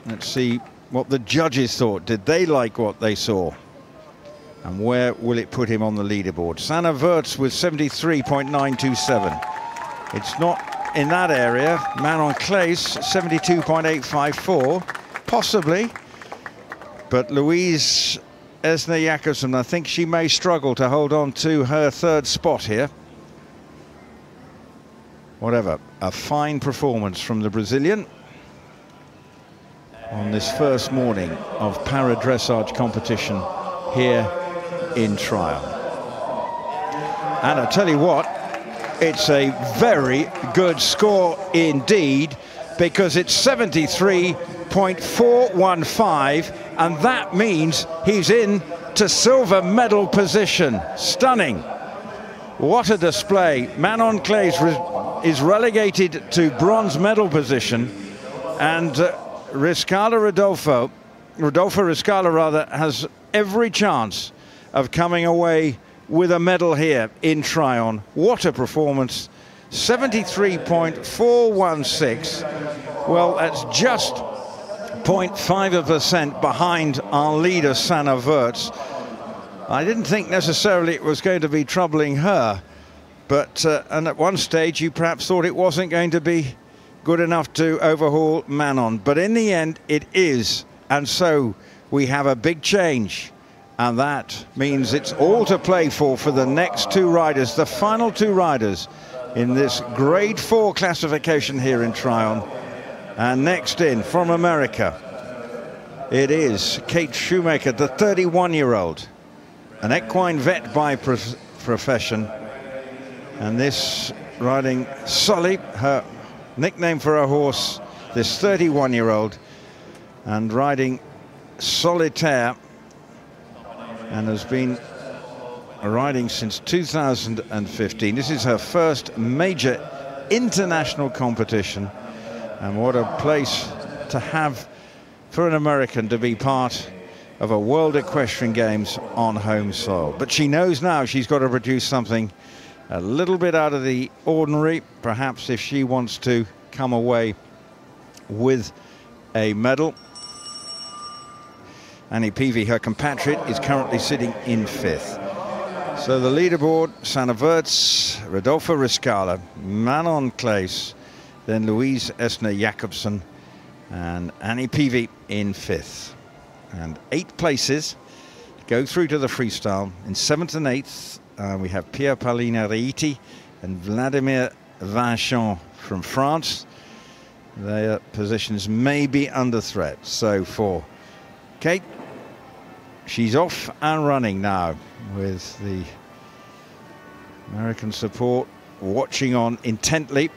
S1: Let's see what the judges thought. Did they like what they saw? And where will it put him on the leaderboard? Sanne Voets with 73.927. It's not in that area. Manon Claes, 72.854, possibly. But Louise Etzner Jakobsen, I think she may struggle to hold on to her 3rd spot here. Whatever, a fine performance from the Brazilian on this first morning of Para-Dressage competition here in trial. And I tell you what, it's a very good score indeed, because it's 73.415, and that means he's in to silver medal position. Stunning. What a display. Manon Claes is relegated to bronze medal position, and Rodolfo Riskalla rather, has every chance of coming away with a medal here in Tryon. What a performance. 73.416. Well, that's just 0.5% behind our leader, Sanne Voets. I didn't think necessarily it was going to be troubling her, but and at one stage you perhaps thought it wasn't going to be good enough to overhaul Manon, but in the end it is, and so we have a big change, and that means it's all to play for the next 2 riders, the final 2 riders in this grade 4 classification here in Tryon. And next in from America, it is Kate Shoemaker, the 31-year-old, an equine vet by profession, and this riding Sully, her nickname for her horse, this 31-year-old, and riding Solitaire, and has been riding since 2015. This is her first major international competition, and what a place to have for an American to be part of a World Equestrian Games on home soil. But she knows now she's got to produce something a little bit out of the ordinary, perhaps, if she wants to come away with a medal. Annie Peavy, her compatriot, is currently sitting in 5th. So the leaderboard: Sanne Voets, Rodolfo Riskalla, Manon Claes, then Louise Etzner Jakobsen, and Annie Peavy in 5th. And 8 places go through to the freestyle. In 7th and 8th, we have Pierre Palina-Reiti and Vladimir Vincent from France. Their positions may be under threat. So for Kate, she's off and running now, with the American support watching on intently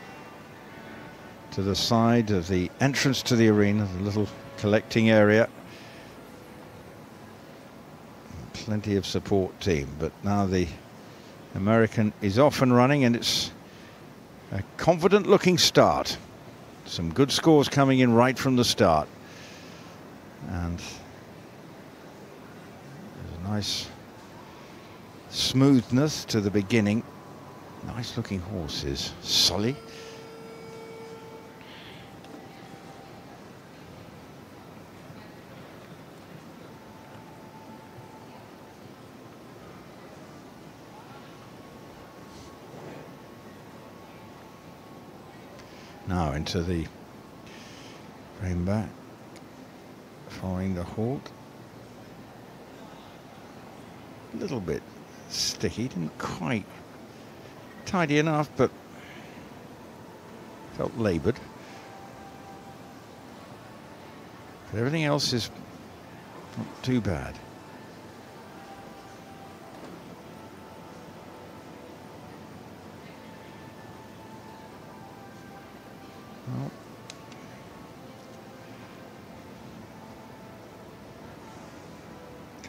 S1: to the side of the entrance to the arena, the little collecting area. Plenty of support team, but now the American is off and running, and it's a confident looking start. Some good scores coming in right from the start, and there's a nice smoothness to the beginning. Nice looking horses. Sully. Now into the frame back, following the halt. A little bit sticky, didn't quite tidy enough, but felt laboured. But everything else is not too bad.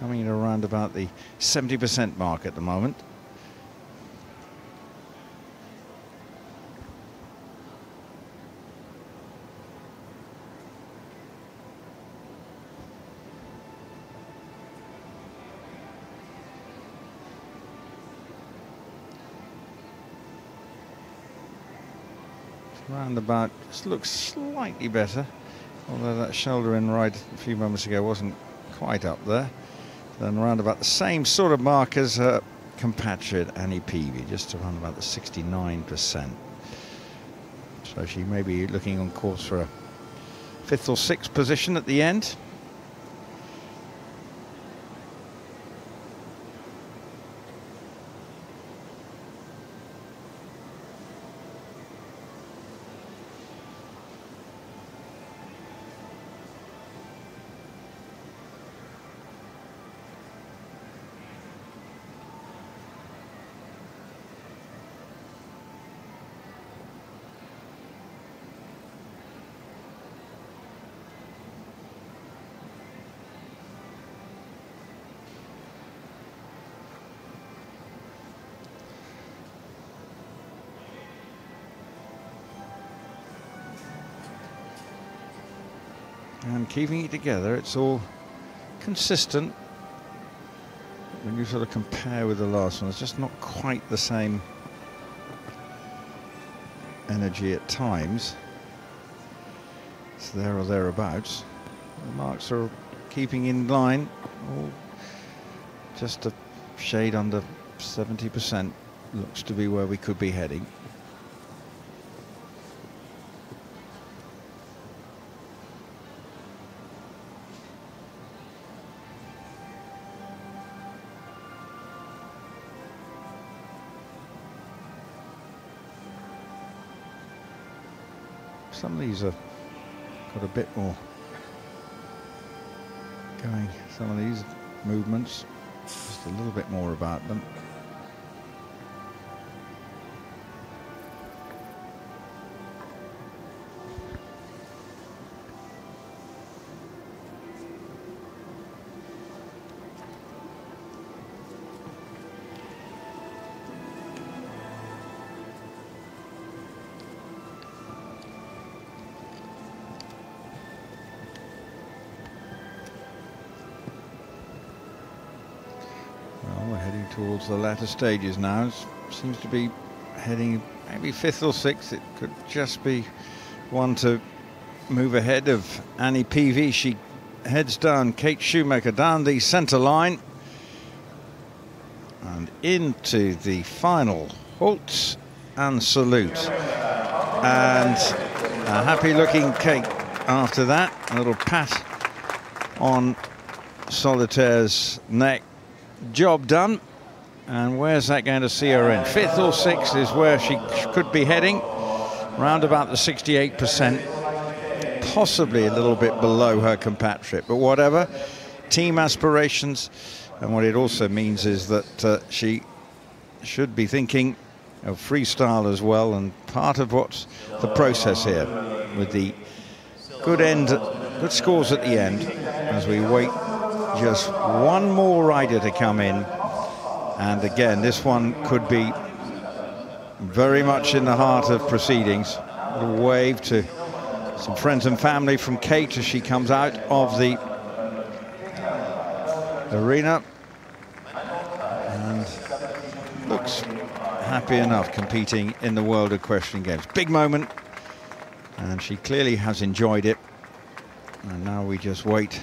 S1: coming in around about the 70% mark at the moment. Round about, just looks slightly better, although that shoulder in ride a few moments ago wasn't quite up there. Then around about the same sort of mark as her compatriot Annie Peavy, just around about the 69%. So she may be looking on course for a 5th or 6th position at the end. And keeping it together, it's all consistent. When you sort of compare with the last one, it's just not quite the same energy at times. It's there or thereabouts. The marks are keeping in line, all just a shade under 70% looks to be where we could be heading. Some of these have got a bit more going. Some of these movements, just a little bit more about them. Towards the latter stages now. It seems to be heading maybe 5th or 6th. It could just be one to move ahead of Annie Peavy. She heads down, Kate Shoemaker down the centre line and into the final halt and salute. And a happy looking Kate after that. A little pat on Solitaire's neck. Job done. And where's that going to see her in? 5th or 6th is where she could be heading, round about the 68%, possibly a little bit below her compatriot, but whatever. Team aspirations, and what it also means is that she should be thinking of freestyle as well, and part of what's the process here with the good scores at the end as we wait just one more rider to come in. And again, this one could be very much in the heart of proceedings. A wave to some friends and family from Kate as she comes out of the arena. And looks happy enough competing in the World Equestrian Games. Big moment. And she clearly has enjoyed it. And now we just wait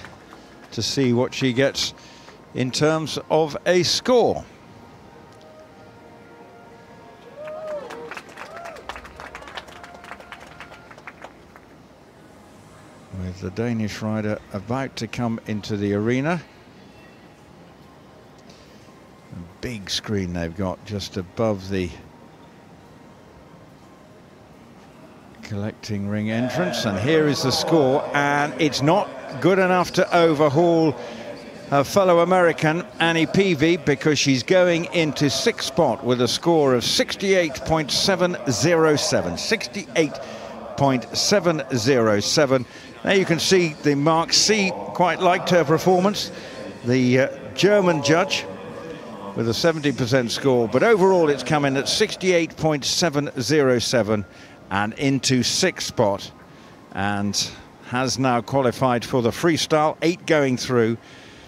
S1: to see what she gets in terms of a score. With the Danish rider about to come into the arena. A big screen they've got just above the collecting ring entrance, and here is the score, and it's not good enough to overhaul her fellow American Annie Peavy, because she's going into 6th spot with a score of 68.707. 68.707. Now you can see the Mark C quite liked her performance. The German judge with a 70% score, but overall it's come in at 68.707 and into 6th spot, and has now qualified for the freestyle, 8 going through.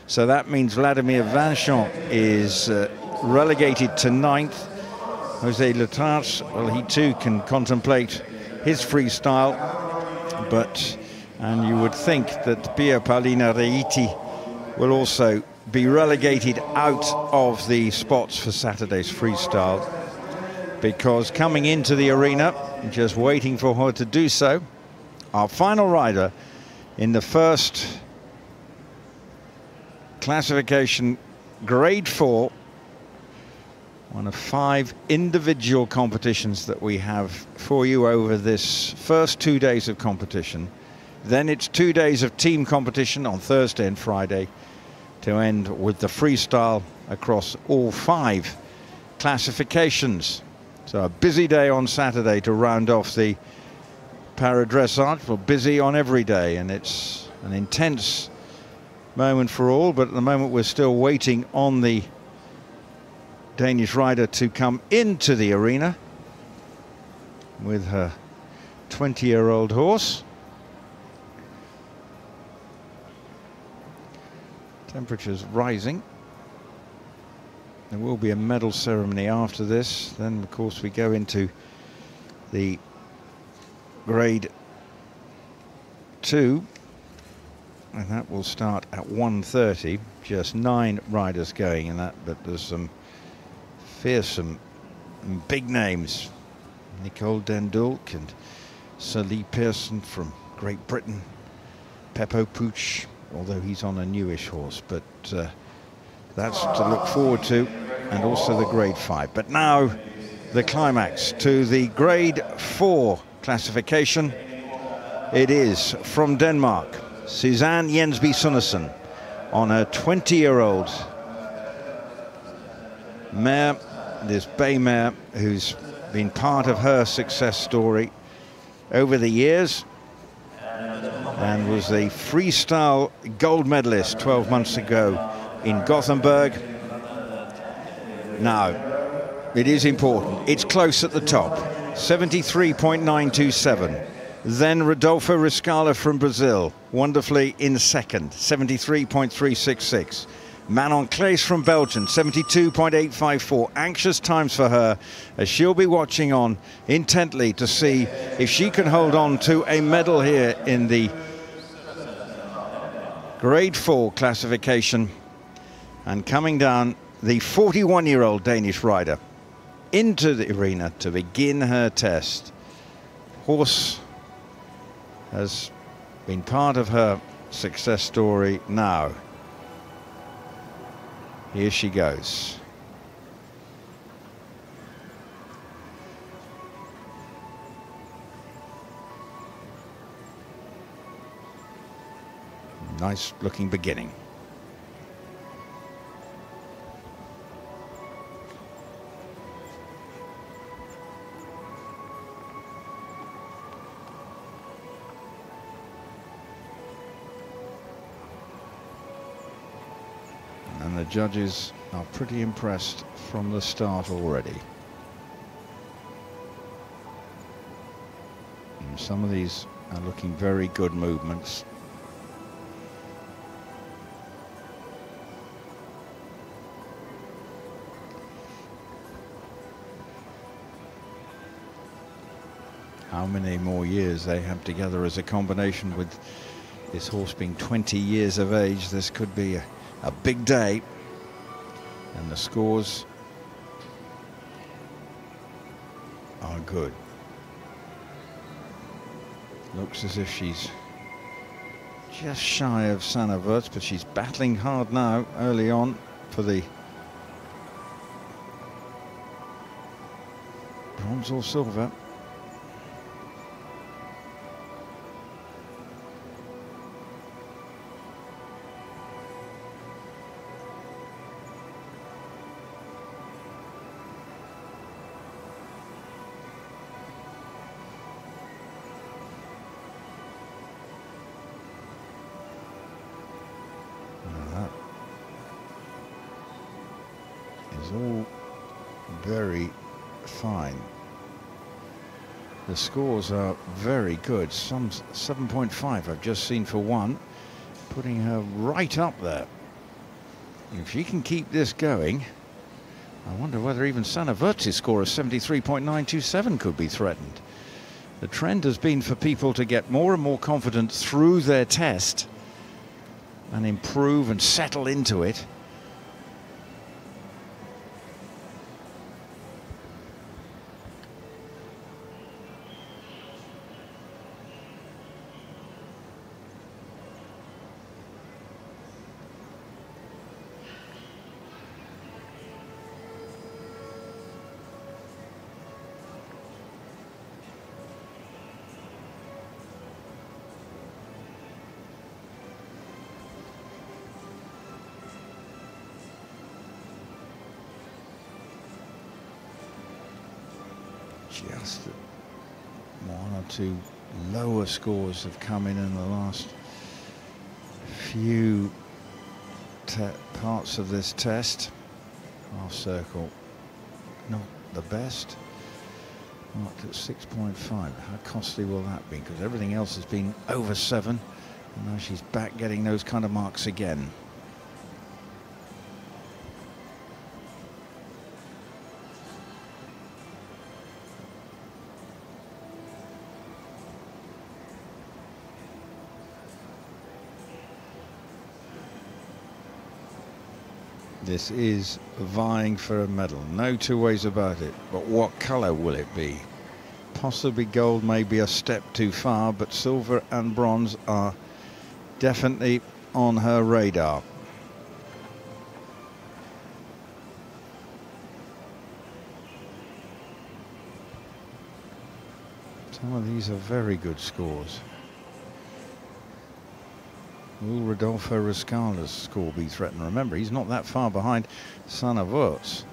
S1: So that means Vladimir Vincent is relegated to 9th. Jose Letars, well, he too can contemplate his freestyle, and you would think that Pia Paulina Reiti will also be relegated out of the spots for Saturday's freestyle, because coming into the arena, just waiting for her to do so, our final rider in the first classification, grade 4, one of 5 individual competitions that we have for you over this first 2 days of competition. Then it's 2 days of team competition on Thursday and Friday, to end with the freestyle across all 5 classifications. So a busy day on Saturday to round off the Para-Dressage. Well, busy on every day, and it's an intense moment for all, but at the moment we're still waiting on the Danish rider to come into the arena with her 20-year-old horse. Temperatures rising. There will be a medal ceremony after this. Then, of course, we go into the grade 2, and that will start at 1:30. Just 9 riders going in that, but there's some fearsome big names. Nicole Dendulk and Sir Lee Pearson from Great Britain. Peppo Puch, although he's on a newish horse, but that's to look forward to, and also the grade 5. But now the climax to the grade 4 classification. It is from Denmark, Suzanne Jensby Sunnesen on her 20-year-old mare, this bay mare, who's been part of her success story over the years, and was the freestyle gold medalist 12 months ago in Gothenburg. Now, it is important. It's close at the top, 73.927. Then Rodolfo Riskalla from Brazil, wonderfully in second, 73.366. Manon Claes from Belgium, 72.854. Anxious times for her, as she'll be watching on intently to see if she can hold on to a medal here in the grade 4 classification. And coming down, the 41-year-old Danish rider into the arena to begin her test. Horse has been part of her success story now. Here she goes. Nice looking beginning. And the judges are pretty impressed from the start already. And some of these are looking very good movements. How many more years they have together as a combination, with this horse being 20 years of age. This could be a big day. And the scores are good. Looks as if she's just shy of Sanne Voets, but she's battling hard now early on for the bronze or silver. all very fine. The scores are very good. Some 7.5 I've just seen for one, putting her right up there. If she can keep this going, I wonder whether even Sanne Voets' score of 73.927 could be threatened. The trend has been for people to get more and more confident through their test and improve and settle into it. Just one or two lower scores have come in the last few parts of this test. Half circle, not the best. Marked at 6.5. How costly will that be? Because everything else has been over 7. And now she's back getting those kind of marks again. This is vying for a medal, no two ways about it. But what colour will it be? Possibly gold may be a step too far, but silver and bronze are definitely on her radar. Some of these are very good scores. Will Rodolfo Riskalla's score be threatened? Remember, he's not that far behind Sanne Voets.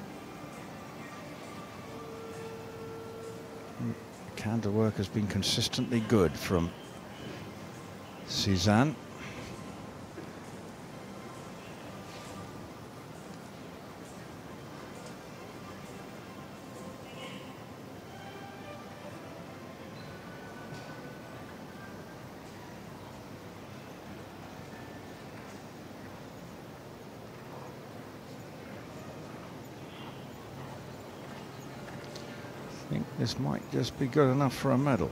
S1: Canter work has been consistently good from Suzanne. I think this might just be good enough for a medal.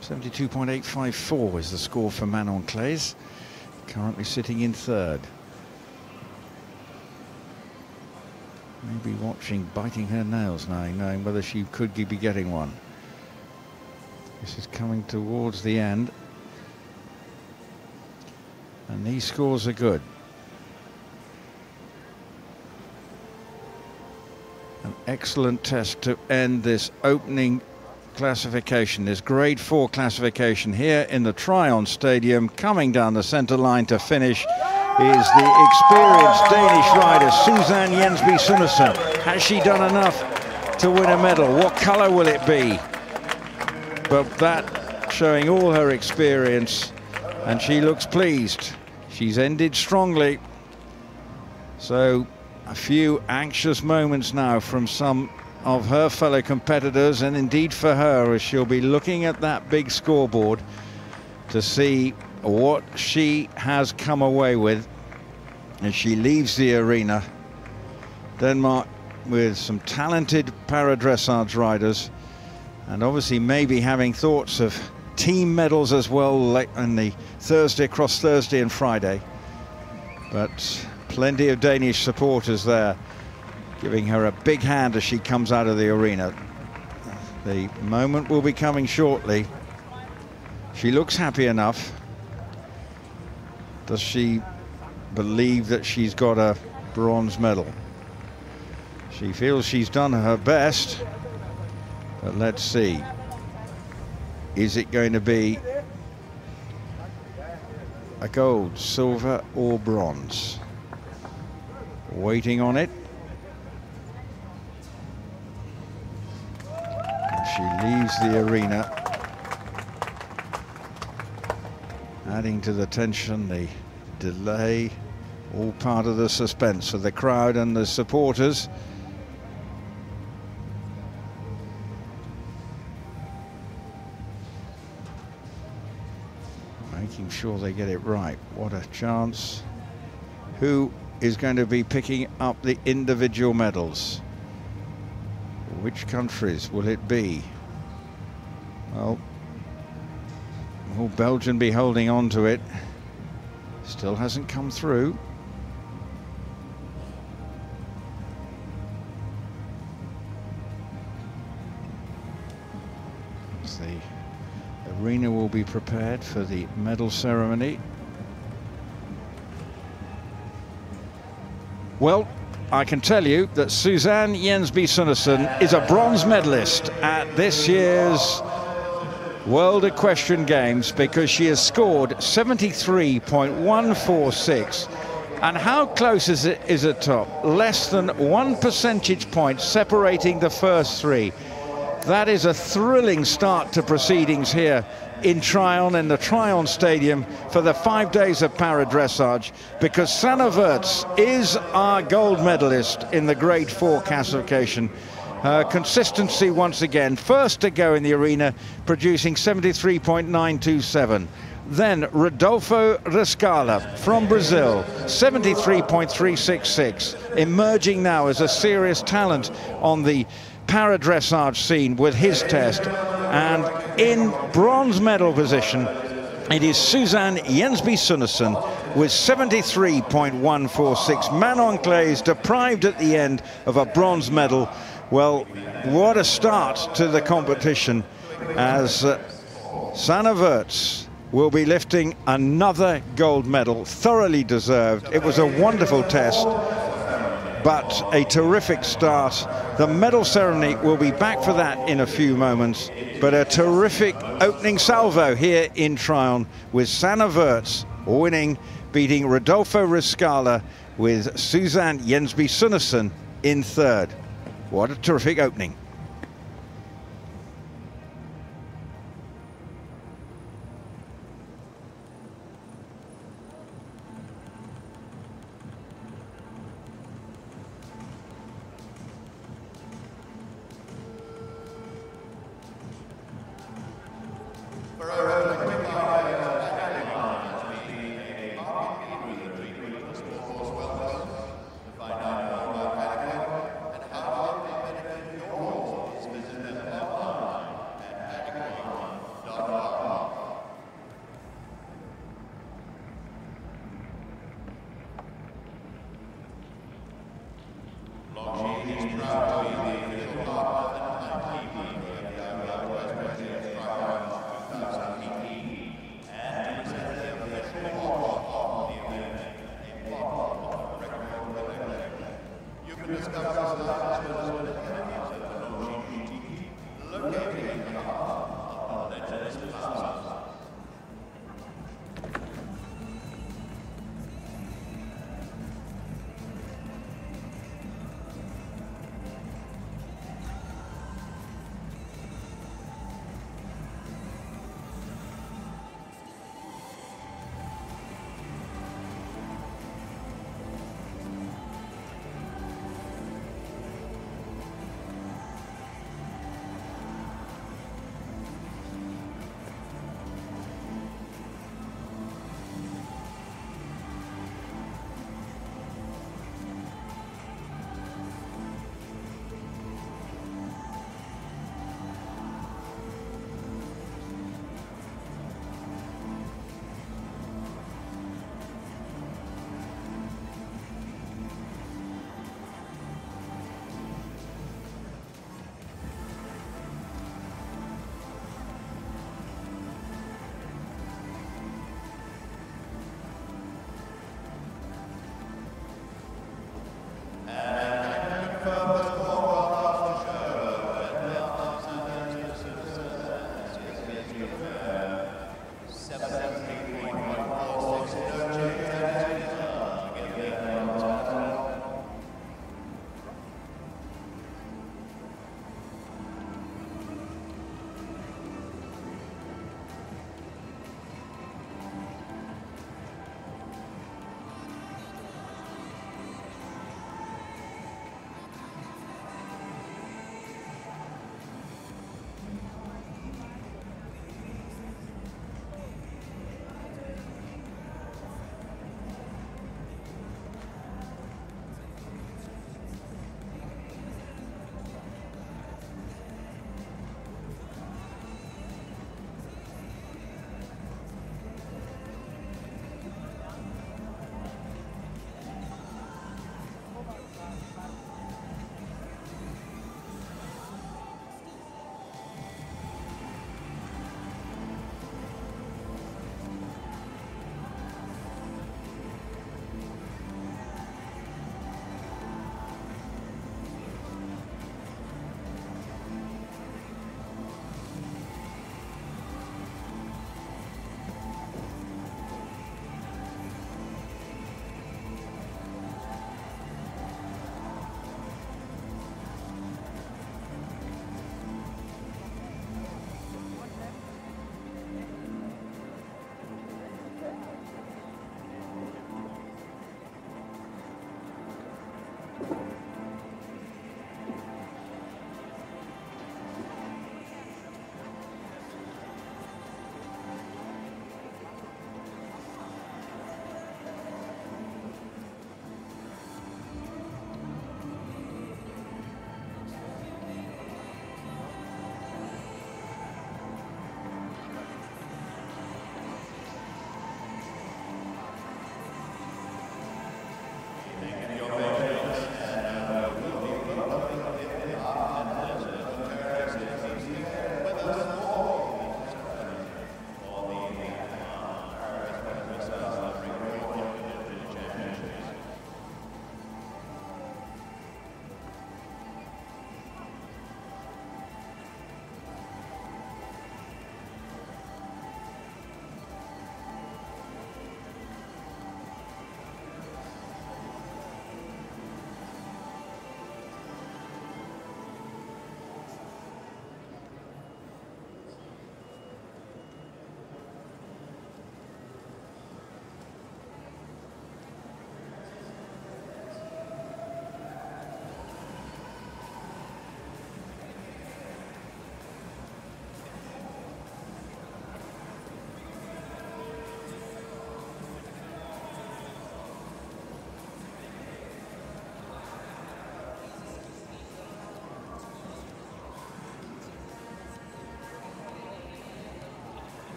S1: 72.854 is the score for Manon Claes, currently sitting in third. Maybe watching, biting her nails now, knowing whether she could be getting one. This is coming towards the end. And these scores are good. An excellent test to end this opening classification, this grade 4 classification here in the Tryon Stadium. Coming down the centre line to finish is the experienced Danish rider Suzanne Jensby Sundersen. Has she done enough to win a medal? What colour will it be? But that showing all her experience, and she looks pleased. She's ended strongly. So a few anxious moments now from some of her fellow competitors, and indeed for her, as she'll be looking at that big scoreboard to see what she has come away with as she leaves the arena. Denmark with some talented para-dressage riders, and obviously maybe having thoughts of team medals as well late on the Thursday, across Thursday and Friday. But plenty of Danish supporters there giving her a big hand as she comes out of the arena. The moment will be coming shortly. She looks happy enough. Does she believe that she's got a bronze medal? She feels she's done her best, but let's see. Is it going to be a gold, silver or bronze? Waiting on it. And she leaves the arena, adding to the tension, the delay, all part of the suspense for the crowd and the supporters. sure they get it right. What a chance. Who is going to be picking up the individual medals? Which countries will it be? Well, will Belgium be holding on to it? Still hasn't come through. The arena will be prepared for the medal ceremony. Well, I can tell you that Susanne Jensby Sunderson is a bronze medalist at this year's World Equestrian Games because she has scored 73.146. And how close is it at top? Less than 1 percentage point separating the first three. That is a thrilling start to proceedings here in Tryon, in the Tryon Stadium, for the 5 days of Para-Dressage, because Sanne Voets is our gold medalist in the Grade 4 classification. Her consistency once again, first to go in the arena, producing 73.927. Then Rodolfo Riskalla from Brazil, 73.366, emerging now as a serious talent on the Para-Dressage scene with his test. And in bronze medal position, it is Susanne Jensby Sunderson with 73.146. Manon Clays deprived at the end of a bronze medal. Well, what a start to the competition, as Sanne Voets will be lifting another gold medal, thoroughly deserved. It was a wonderful test, but a terrific start. The medal ceremony will be back for that in a few moments, but a terrific opening salvo here in Tryon with Sanne Voets winning, beating Rodolfo Riskalla with Susanne Jensby Sunderson in third. What a terrific opening.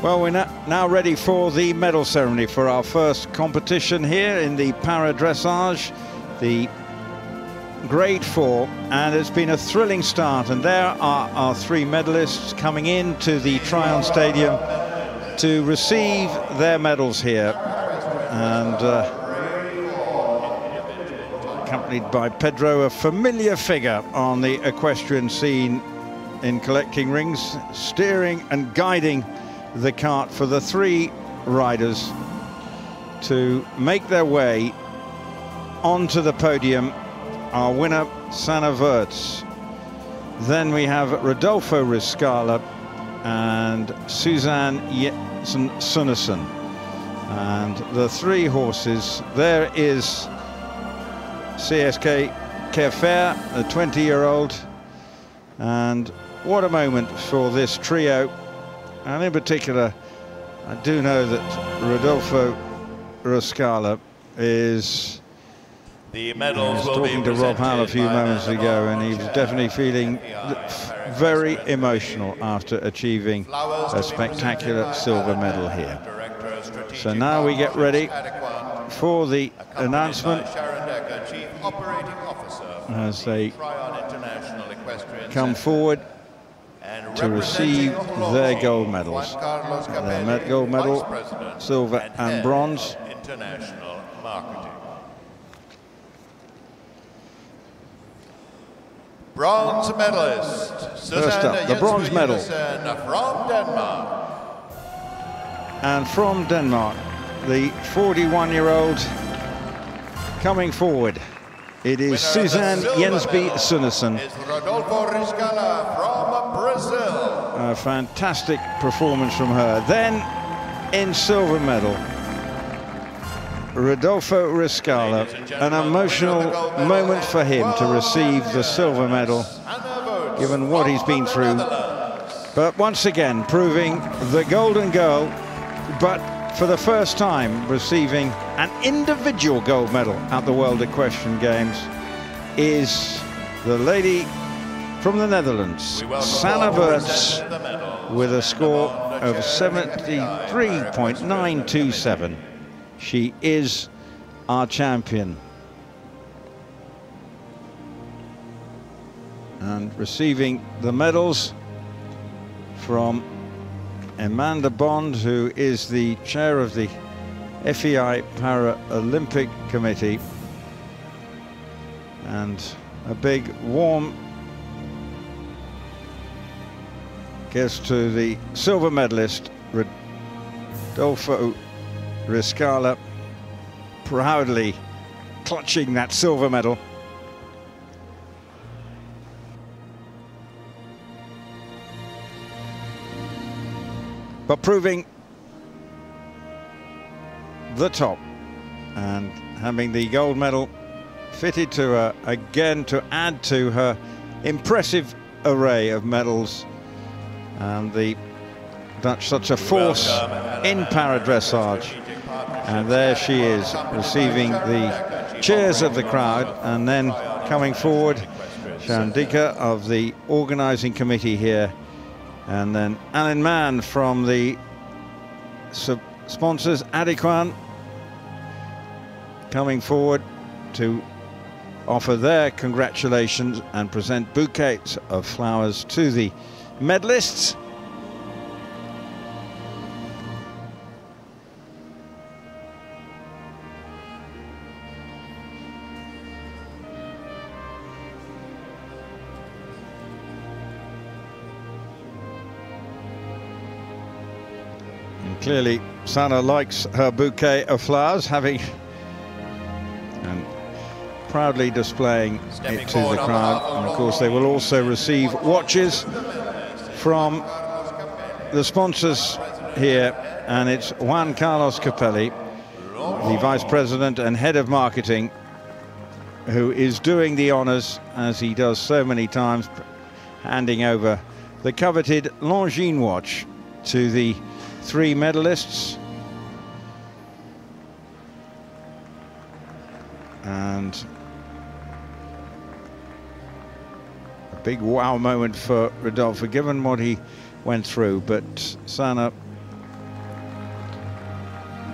S1: Well, we're now ready for the medal ceremony for our first competition here in the Para-Dressage, the Grade 4, and it's been a thrilling start, and there are our three medalists coming into the Tryon Stadium to receive their medals here, and accompanied by Pedro, a familiar figure on the equestrian scene in collecting rings, steering and guiding the cart for the three riders to make their way onto the podium. Our winner, Sanne Voets. Then we have Rodolfo Riskalla and Suzanne Sunderson. And the three horses, there is CSK Kerfer, a 20-year-old, and what a moment for this trio. And in particular, I do know that Rodolfo Riskalla is talking to Rob Howell a few moments ago, and he was definitely feeling very emotional after achieving a spectacular silver medal here. So now we get ready for the announcement as they come forward to receive their gold medals. Their gold medal, silver and bronze.
S5: International marketing. Bronze medalist.
S1: First up, the bronze medal.
S5: From Denmark.
S1: And from Denmark, the 41-year-old coming forward. It is Suzanne Sunderson.
S5: Rodolfo Riskalla from Brazil.
S1: A fantastic performance from her. Then, in silver medal, Rodolfo Riskalla. An emotional moment for him to receive the silver medal, given what he's been through. But once again, proving the golden girl, but for the first time receiving an individual gold medal at the World Equestrian Games, is the lady from the Netherlands, Sanne Voets, with a score of 73.927. She is our champion. And receiving the medals from Amanda Bond, who is the chair of the FEI Paralympic Committee, and a big warm kiss to the silver medalist Rodolfo Riskalla, proudly clutching that silver medal. But proving the top and having the gold medal fitted to her again to add to her impressive array of medals, and the Dutch such a force in para-dressage. And there she is, receiving the cheers of the crowd, and then coming forward, Shandika of the organising committee here, and then Alan Mann from the sponsors, Adequan, coming forward to offer their congratulations and present bouquets of flowers to the medalists. Clearly, Sanne likes her bouquet of flowers, having and proudly displaying it to the crowd. And of course, they will also receive watches from the sponsors here, and it's Juan Carlos Capelli, the Vice President and Head of Marketing, who is doing the honours, as he does so many times, handing over the coveted Longines watch to the three medalists. And a big wow moment for Rodolfo, given what he went through. But Sanne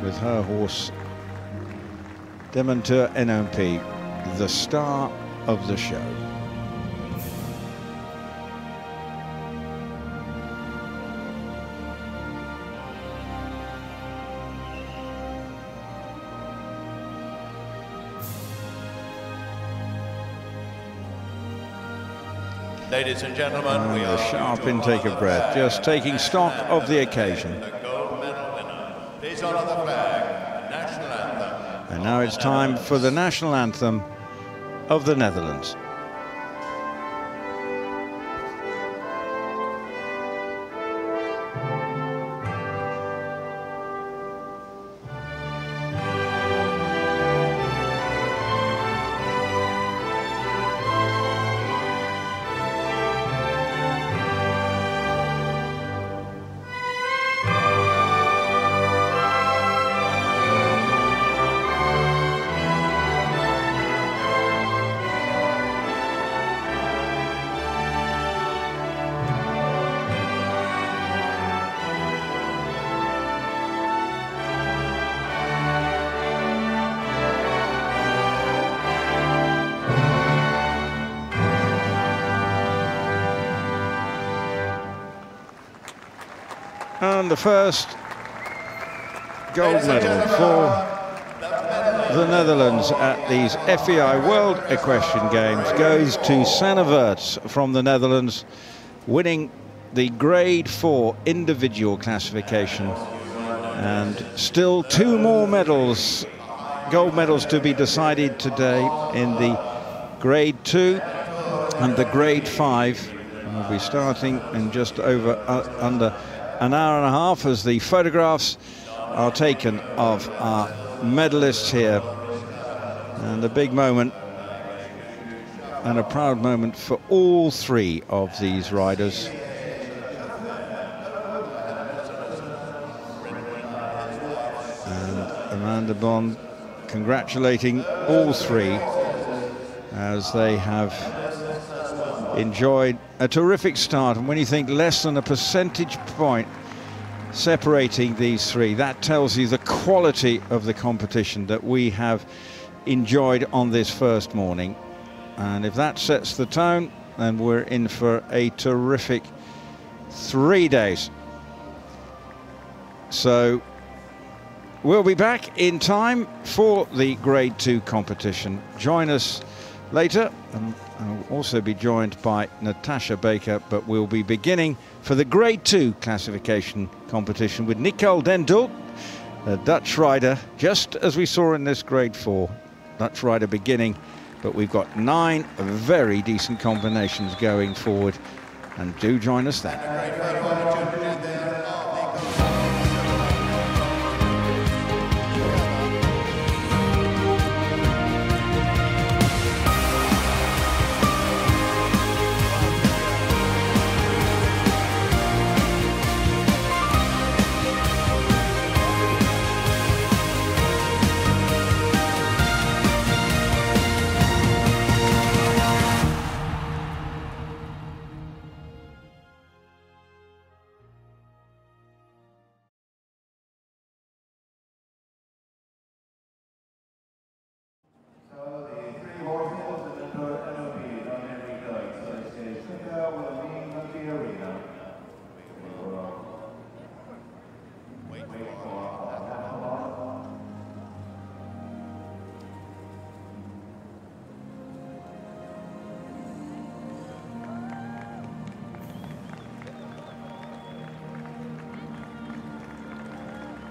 S1: with her horse Dementor NMP, the star of the show.
S5: Ladies and gentlemen, we
S1: A
S5: are
S1: sharp intake of breath, just taking stock of the occasion.
S5: the gold medal winner. Please honor the flag, the national anthem.
S1: And now it's time for the national anthem of the Netherlands. And the first gold medal for the Netherlands at these FEI World Equestrian Games goes to Sanne Voets from the Netherlands, winning the Grade 4 individual classification. And still 2 more medals, gold medals to be decided today in the Grade 2 and the Grade 5. And we'll be starting in just over under an hour and a half as the photographs are taken of our medalists here. And a big moment and a proud moment for all 3 of these riders. And Amanda Bond congratulating all 3 as they have enjoyed a terrific start. And when you think less than a percentage point separating these 3, that tells you the quality of the competition that we have enjoyed on this first morning. And if that sets the tone, then we're in for a terrific 3 days. So we'll be back in time for the Grade 2 competition. Join us later, and I'll also be joined by Natasha Baker, but we'll be beginning for the Grade 2 classification competition with Nicole den Dulk, a Dutch rider, just as we saw in this Grade 4. Dutch rider beginning, but we've got 9 very decent combinations going forward, and do join us then.